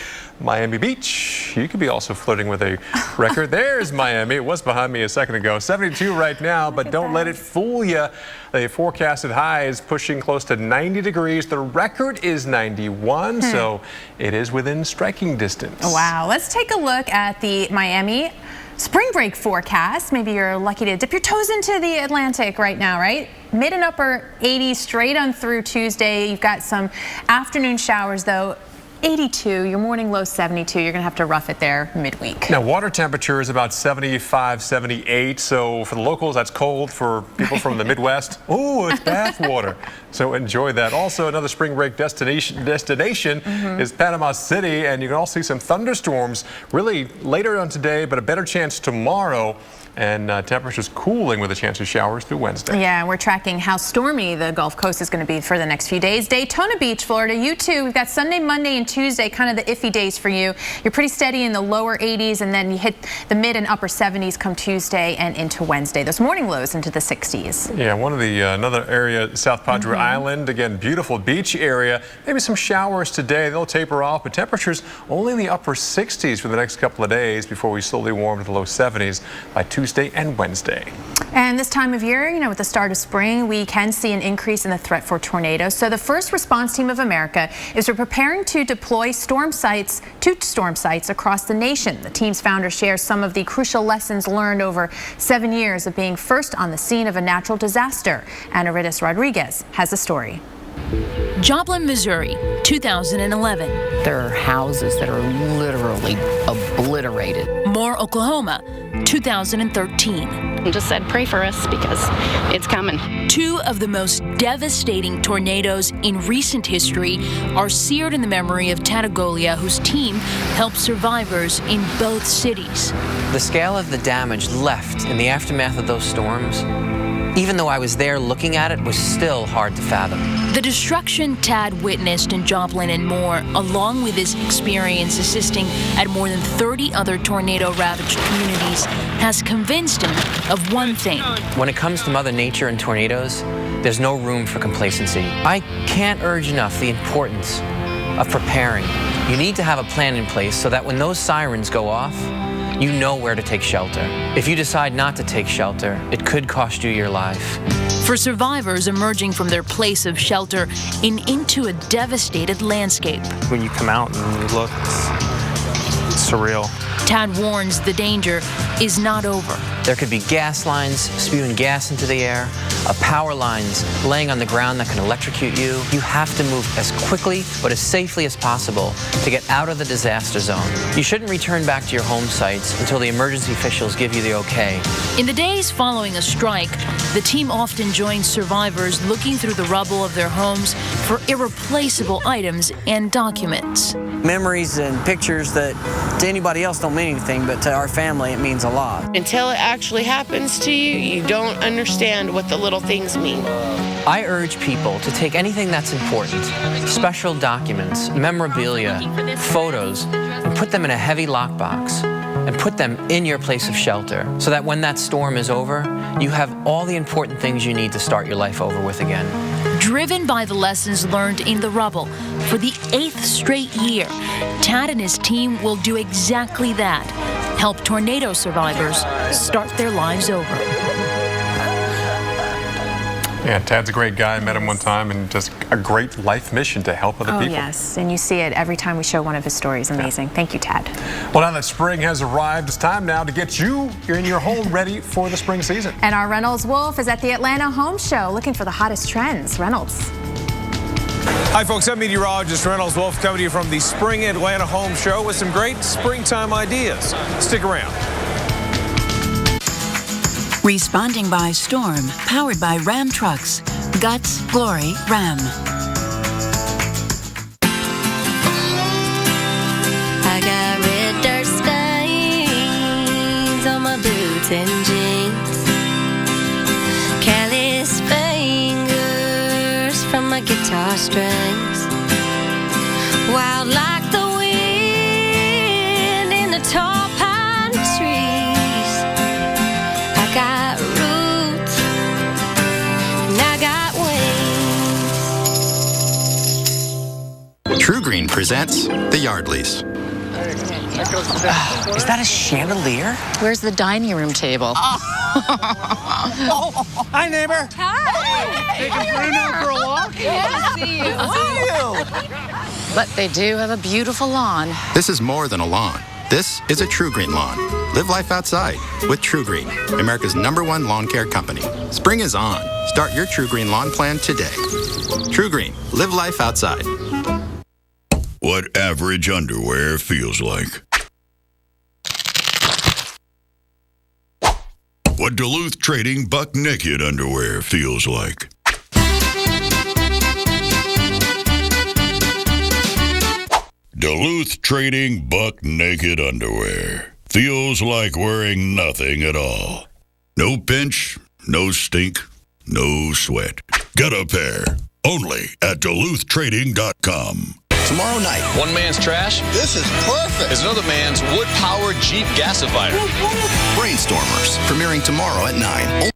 Miami Beach, you could be also flirting with a record. There's Miami. It was behind me a second ago. 72 right now, but don't let it fool you. The forecasted high is pushing close to 90 degrees. The record is 91, so it is within striking distance. Wow. Let's take a look at the Miami spring break forecast. Maybe you're lucky to dip your toes into the Atlantic right now, right? Mid and upper 80s straight on through Tuesday. You've got some afternoon showers though. 82, your morning low 72. You're going to have to rough it there midweek. Now, water temperature is about 75, 78. So for the locals, that's cold. For people from the Midwest, oh, it's bath water. So enjoy that. Also, another spring break destination is Panama City. And you can also see some thunderstorms really later on today, but a better chance tomorrow. And temperatures cooling with a chance of showers through Wednesday. Yeah, we're tracking how stormy the Gulf Coast is going to be for the next few days. Daytona Beach, Florida, you too. We've got Sunday, Monday, and Tuesday, kind of the iffy days for you. You're pretty steady in the lower 80s, and then you hit the mid and upper 70s come Tuesday and into Wednesday. Those morning lows into the 60s. Yeah, one of the another area, South Padre Island, again, beautiful beach area. Maybe some showers today. They'll taper off, but temperatures only in the upper 60s for the next couple of days before we slowly warm to the low 70s by Tuesday and Wednesday. And this time of year, with the start of spring, we can see an increase in the threat for tornadoes. So the First Response Team of America is preparing to deploy storm sites across the nation. The team's founder shares some of the crucial lessons learned over 7 years of being first on the scene of a natural disaster. Anna Ridis Rodriguez has the story. Joplin, Missouri, 2011. There are houses that are literally obliterated. Moore, Oklahoma, 2013. I just said, pray for us because it's coming. Two of the most devastating tornadoes in recent history are seared in the memory of Tad Agolia, whose team helped survivors in both cities. The scale of the damage left in the aftermath of those storms, even though I was there looking at it, was still hard to fathom. The destruction Tad witnessed in Joplin and Moore, along with his experience assisting at more than 30 other tornado-ravaged communities, has convinced him of one thing. When it comes to Mother Nature and tornadoes, there's no room for complacency. I can't urge enough the importance of preparing. You need to have a plan in place so that when those sirens go off, you know where to take shelter. If you decide not to take shelter, it could cost you your life. For survivors emerging from their place of shelter into a devastated landscape. When you come out and you look, it's surreal. Tad warns the danger is not over. There could be gas lines spewing gas into the air, power lines laying on the ground that can electrocute you. You have to move as quickly but as safely as possible to get out of the disaster zone. You shouldn't return back to your home sites until the emergency officials give you the okay. In the days following a strike, the team often joins survivors looking through the rubble of their homes for irreplaceable items and documents. Memories and pictures that to anybody else don't mean anything, but to our family it means a lot. Until it actually happens to you, you don't understand what the little things mean. I urge people to take anything that's important, special documents, memorabilia, photos, and put them in a heavy lockbox and put them in your place of shelter so that when that storm is over, you have all the important things you need to start your life over with again. Driven by the lessons learned in the rubble, for the 8th straight year, Tad and his team will do exactly that. Help tornado survivors start their lives over. Yeah, Tad's a great guy. I met him one time, and just a great life mission to help other people. Yes, and you see it every time we show one of his stories. Amazing. Yeah. Thank you, Tad. Well, now that spring has arrived, it's time now to get you in your home ready for the spring season. And our Reynolds Wolf is at the Atlanta Home Show looking for the hottest trends. Reynolds. Hi, folks. I'm meteorologist Reynolds Wolf coming to you from the Spring Atlanta Home Show with some great springtime ideas. Stick around. Responding by storm, powered by Ram trucks. Guts, glory, Ram. I got red dirt stains on my boots and jeans. Callous fingers from my guitar strings. Wild like the wind in the tall pine trees. I got roots and I got wings. True Green presents The Yardleys. Is that a chandelier? Where's the dining room table? Hi, neighbor. Hi. Taking Bruno for a walk? Yeah, see you. But they do have a beautiful lawn. This is more than a lawn. This is a True Green lawn. Live life outside with True Green, America's #1 lawn care company. Spring is on. Start your True Green lawn plan today. True Green, live life outside. What average underwear feels like. What Duluth Trading Buck Naked underwear feels like. Duluth Trading Buck Naked underwear feels like wearing nothing at all. No pinch, no stink, no sweat. Get a pair only at DuluthTrading.com. Tomorrow night, one man's trash. This is perfect. Is another man's wood-powered Jeep gasifier. Brainstormers, premiering tomorrow at 9.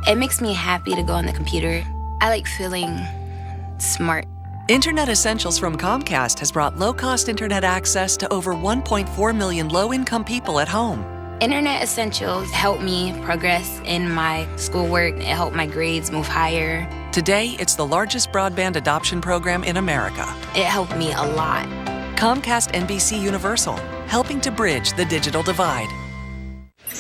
It makes me happy to go on the computer. I like feeling smart. Internet Essentials from Comcast has brought low-cost internet access to over 1.4 million low-income people at home. Internet Essentials help me progress in my schoolwork. It helped my grades move higher. Today, it's the largest broadband adoption program in America. It helped me a lot. Comcast NBC Universal, helping to bridge the digital divide.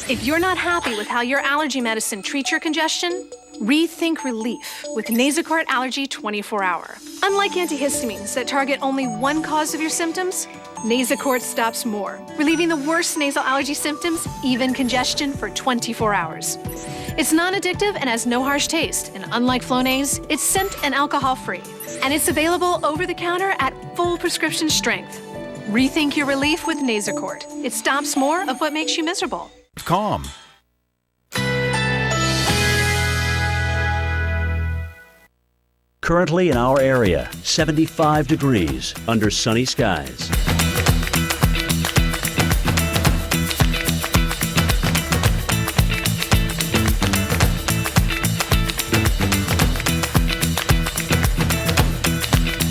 If you're not happy with how your allergy medicine treats your congestion, rethink relief with Nasacort Allergy 24-Hour. Unlike antihistamines that target only one cause of your symptoms, Nasacort stops more, relieving the worst nasal allergy symptoms, even congestion, for 24 hours. It's non-addictive and has no harsh taste, and unlike Flonase, it's scent and alcohol-free. And it's available over the counter at full prescription strength. Rethink your relief with Nasacort. It stops more of what makes you miserable. Calm. Currently in our area, 75 degrees under sunny skies.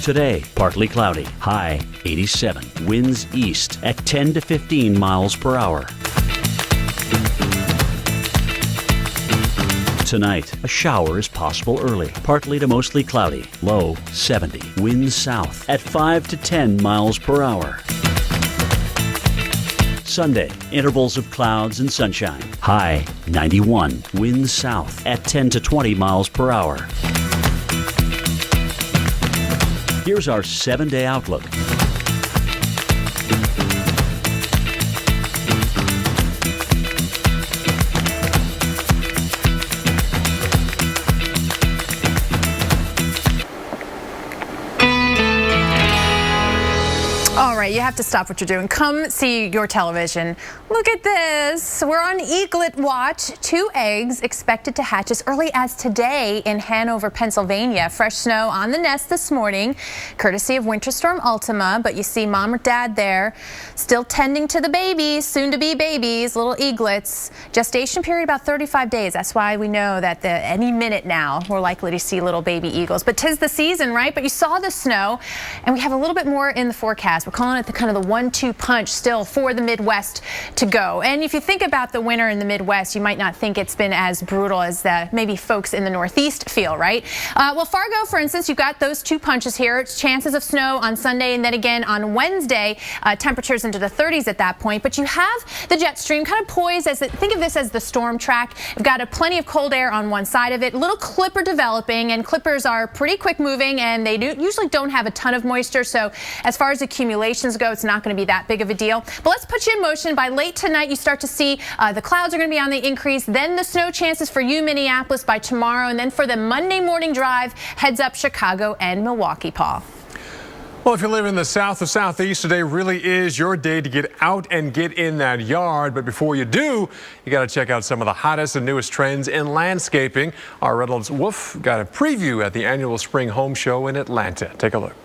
Today, partly cloudy, high 87. Winds east at 10 to 15 miles per hour. Tonight, a shower is possible early, partly to mostly cloudy, low 70. Winds south at 5 to 10 miles per hour. Sunday, intervals of clouds and sunshine, high 91. Winds south at 10 to 20 miles per hour. Here's our 7-day outlook. All right, you have to stop what you're doing. Come see your television. Look at this. We're on eaglet watch. 2 eggs expected to hatch as early as today in Hanover, Pennsylvania. Fresh snow on the nest this morning, courtesy of Winter Storm Ultima. But you see mom or dad there still tending to the babies, soon-to-be babies, little eaglets. Gestation period about 35 days. That's why we know that any minute now we're likely to see little baby eagles. But 'tis the season, right? But you saw the snow, and we have a little bit more in the forecast. We're calling it the kind of the 1-2 punch still for the Midwest to go. And if you think about the winter in the Midwest, you might not think it's been as brutal as maybe folks in the Northeast feel, right? Well, Fargo, for instance, you've got those 2 punches here. It's chances of snow on Sunday and then again on Wednesday. Temperatures into the 30s at that point. But you have the jet stream kind of poised as think of this as the storm track. You've got plenty of cold air on one side of it, little clipper developing, and clippers are pretty quick moving, and they usually don't have a ton of moisture. So as far as accumulations go, it's not going to be that big of a deal. But let's put you in motion. By late tonight, you start to see the clouds are going to be on the increase. Then the snow chances for you, Minneapolis, by tomorrow. And then for the Monday morning drive, heads up Chicago and Milwaukee, Paul. Well, if you live in the south or southeast, today really is your day to get out and get in that yard. But before you do, you got to check out some of the hottest and newest trends in landscaping. Our Reynolds Wolf got a preview at the annual Spring Home Show in Atlanta. Take a look.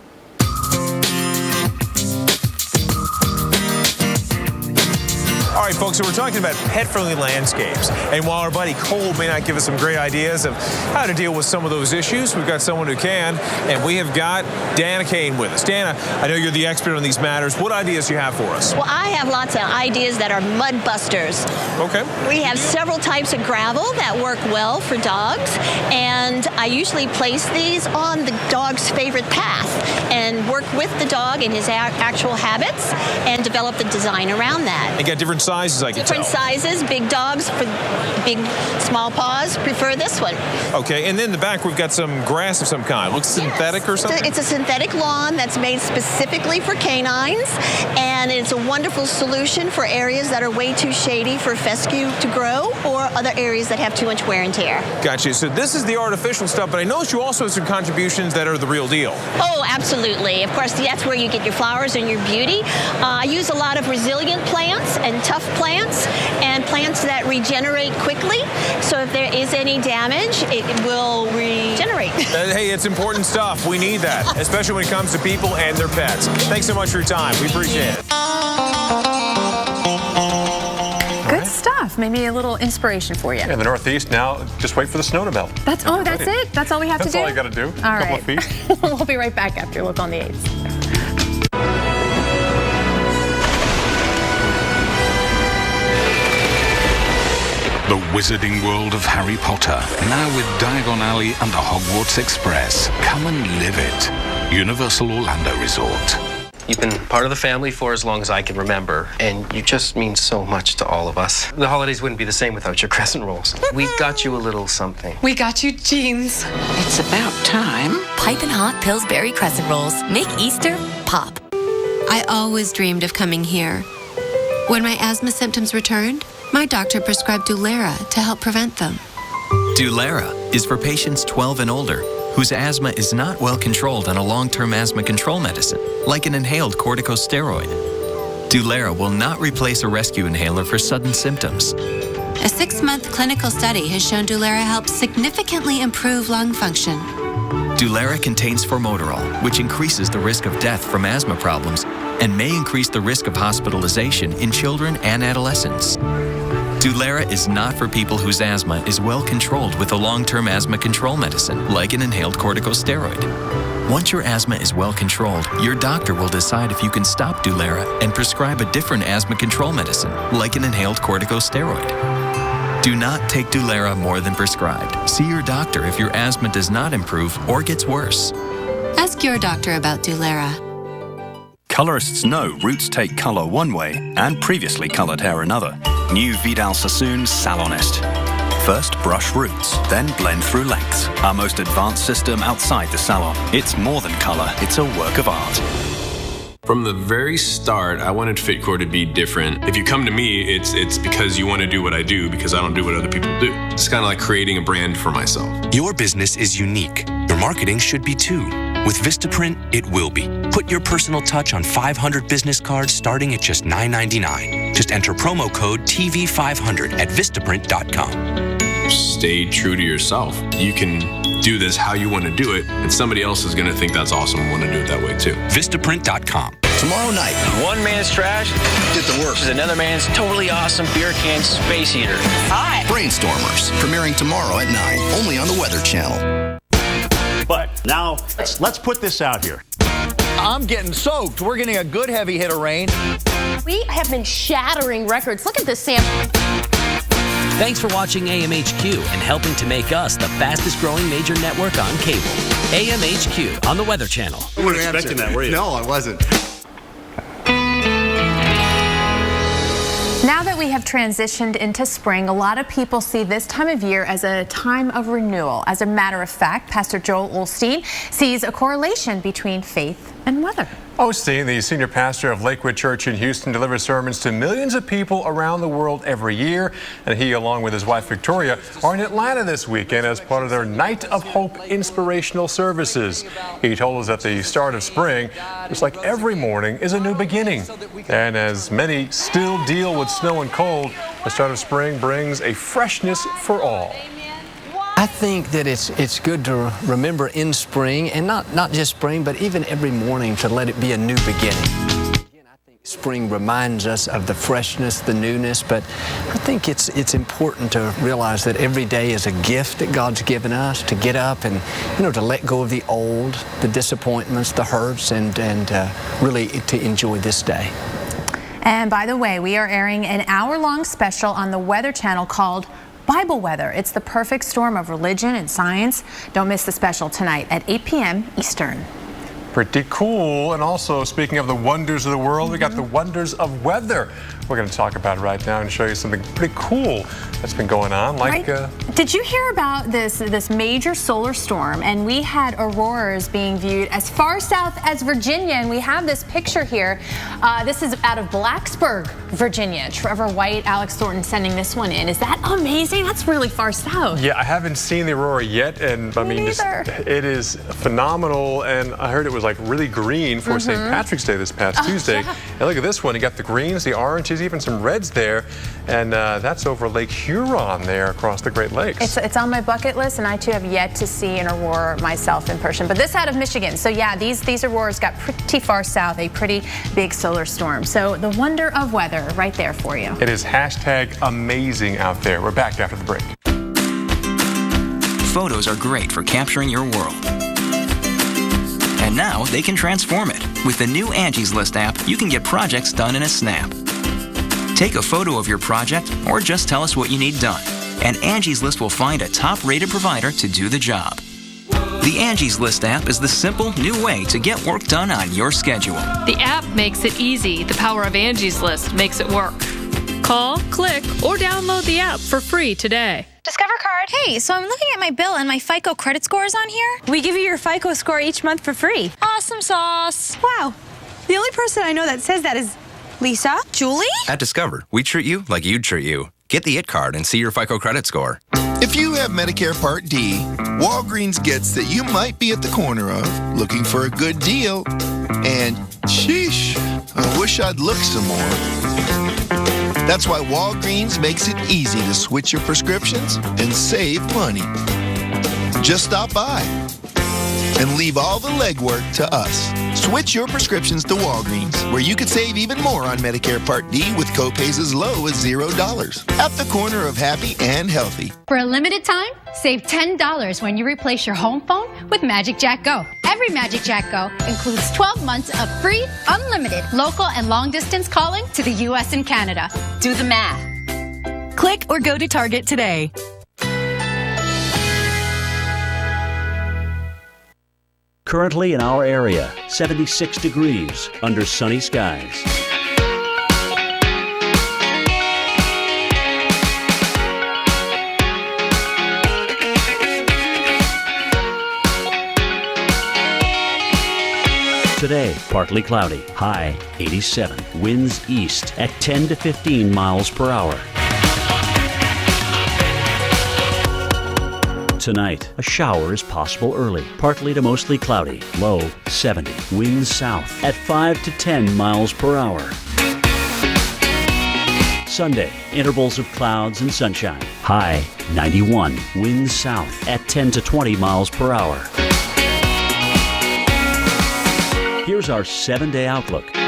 All right, folks, so we're talking about pet-friendly landscapes. And while our buddy Cole may not give us some great ideas of how to deal with some of those issues, we've got someone who can, and we have got Dana Kane with us. Dana, I know you're the expert on these matters. What ideas do you have for us? Well, I have lots of ideas that are mud busters. Okay. We have several types of gravel that work well for dogs, and I usually place these on the dog's favorite path and work with the dog in his actual habits and develop the design around that. And get different sizes, I can tell. Different sizes. Big dogs for big, small paws prefer this one. Okay, and then in the back we've got some grass of some kind. Looks synthetic or something? It's a synthetic lawn that's made specifically for canines, and it's a wonderful solution for areas that are way too shady for fescue to grow or other areas that have too much wear and tear. Gotcha. So this is the artificial stuff, but I noticed you also have some contributions that are the real deal. Oh, absolutely. Of course, that's where you get your flowers and your beauty. I use a lot of resilient plants and tough plants and plants that regenerate quickly. So if there is any damage, it will regenerate. Hey, it's important stuff. We need that, especially when it comes to people and their pets. Thanks so much for your time. We appreciate it. Good stuff. Maybe a little inspiration for you. In the Northeast now, just wait for the snow to melt. That's it? That's all we have to do? That's all you got to do. All a couple right. of feet. We'll be right back after a look on the 8s. The wizarding world of Harry Potter, now with Diagon Alley and the Hogwarts Express. Come and live it. Universal Orlando Resort. You've been part of the family for as long as I can remember, and you just mean so much to all of us. The holidays wouldn't be the same without your crescent rolls. We got you a little something. We got you jeans. It's about time. Piping hot Pillsbury crescent rolls make Easter pop. I always dreamed of coming here. When my asthma symptoms returned, my doctor prescribed Dulera to help prevent them. Dulera is for patients 12 and older whose asthma is not well controlled on a long-term asthma control medicine, like an inhaled corticosteroid. Dulera will not replace a rescue inhaler for sudden symptoms. A 6-month clinical study has shown Dulera helps significantly improve lung function. Dulera contains formoterol, which increases the risk of death from asthma problems and may increase the risk of hospitalization in children and adolescents. Dulera is not for people whose asthma is well controlled with a long-term asthma control medicine, like an inhaled corticosteroid. Once your asthma is well controlled, your doctor will decide if you can stop Dulera and prescribe a different asthma control medicine, like an inhaled corticosteroid. Do not take Dulera more than prescribed. See your doctor if your asthma does not improve or gets worse. Ask your doctor about Dulera. Colorists know roots take color one way and previously colored hair another. New Vidal Sassoon Salonist. First, brush roots, then blend through lengths. Our most advanced system outside the salon. It's more than color, it's a work of art. From the very start, I wanted Fitcore to be different. If you come to me, it's because you want to do what I do, because I don't do what other people do. It's kind of like creating a brand for myself. Your business is unique. Your marketing should be too. With Vistaprint, it will be. Put your personal touch on 500 business cards starting at just $9.99. Just enter promo code TV500 at Vistaprint.com. Stay true to yourself. You can do this how you want to do it, and somebody else is going to think that's awesome and want to do it that way too. Vistaprint.com. Tomorrow night, one man's trash get to work. is another man's totally awesome beer can space heater. Hi. Brainstormers, premiering tomorrow at 9, only on the Weather Channel. But now, let's put this out here. I'm getting soaked. We're getting a good heavy hit of rain. We have been shattering records. Look at this sample. Thanks for watching AMHQ and helping to make us the fastest growing major network on cable. AMHQ on the Weather Channel. You weren't expecting that, were you? No, I wasn't. Now that we have transitioned into spring, a lot of people see this time of year as a time of renewal. As a matter of fact, Pastor Joel Osteen sees a correlation between faith and weather. Osteen, the senior pastor of Lakewood Church in Houston, delivers sermons to millions of people around the world every year. And he, along with his wife Victoria, are in Atlanta this weekend as part of their Night of Hope inspirational services. He told us at the start of spring, just like every morning, is a new beginning. And as many still deal with snow and cold, the start of spring brings a freshness for all. I think that it's good to remember in spring, and not just spring, but even every morning, to let it be a new beginning. Again, I think spring reminds us of the freshness, the newness, but I think it's important to realize that every day is a gift that God's given us to get up and, to let go of the old, the disappointments, the hurts, and really to enjoy this day. And by the way, we are airing an hour-long special on the Weather Channel called Bible Weather. It's the perfect storm of religion and science. Don't miss the special tonight at 8 p.m. Eastern. Pretty cool. And also, speaking of the wonders of the world, we got the wonders of weather we're going to talk about right now and show you something pretty cool that's been going on. Like, Did you hear about this major solar storm? And we had auroras being viewed as far south as Virginia, and we have this picture here. This is out of Blacksburg, Virginia. Trevor White, Alex Thornton sending this one in. Is that amazing? That's really far south. Yeah, I haven't seen the aurora yet, and I mean, it is phenomenal. And I heard it was like really green for St. Patrick's Day this past Tuesday. Yeah. And look at this one. You got the greens, the oranges, even some reds there, and that's over Lake Huron there across the Great Lakes. It's on my bucket list, and I too have yet to see an aurora myself in person. But this out of Michigan. So yeah, these auroras got pretty far south, a pretty big solar storm. So the wonder of weather right there for you. It is #amazing out there. We're back after the break. Photos are great for capturing your world. And now they can transform it. With the new Angie's List app, you can get projects done in a snap. Take a photo of your project or just tell us what you need done, and Angie's List will find a top-rated provider to do the job. The Angie's List app is the simple, new way to get work done on your schedule. The app makes it easy. The power of Angie's List makes it work. Call, click, or download the app for free today. Discover card. Hey, so I'm looking at my bill and my FICO credit score is on here. We give you your FICO score each month for free. Awesome sauce. Wow. The only person I know that says that is Lisa. Julie? At Discover, we treat you like you'd treat you. Get the IT card and see your FICO credit score. If you have Medicare Part D, Walgreens gets that you might be at the corner of looking for a good deal. And sheesh, I wish I'd look some more. That's why Walgreens makes it easy to switch your prescriptions and save money. Just stop by and leave all the legwork to us. Switch your prescriptions to Walgreens, where you could save even more on Medicare Part D with copays as low as $0. At the corner of happy and healthy. For a limited time, save $10 when you replace your home phone with Magic Jack Go. Every Magic Jack Go includes 12 months of free, unlimited local and long-distance calling to the U.S. and Canada. Do the math. Click or go to Target today. Currently in our area, 76 degrees under sunny skies. Today, partly cloudy, high 87. Winds east at 10 to 15 miles per hour. Tonight, a shower is possible early, partly to mostly cloudy, low 70. Winds south at 5 to 10 miles per hour. Sunday, intervals of clouds and sunshine, high 91. Winds south at 10 to 20 miles per hour. Here's our 7-day outlook.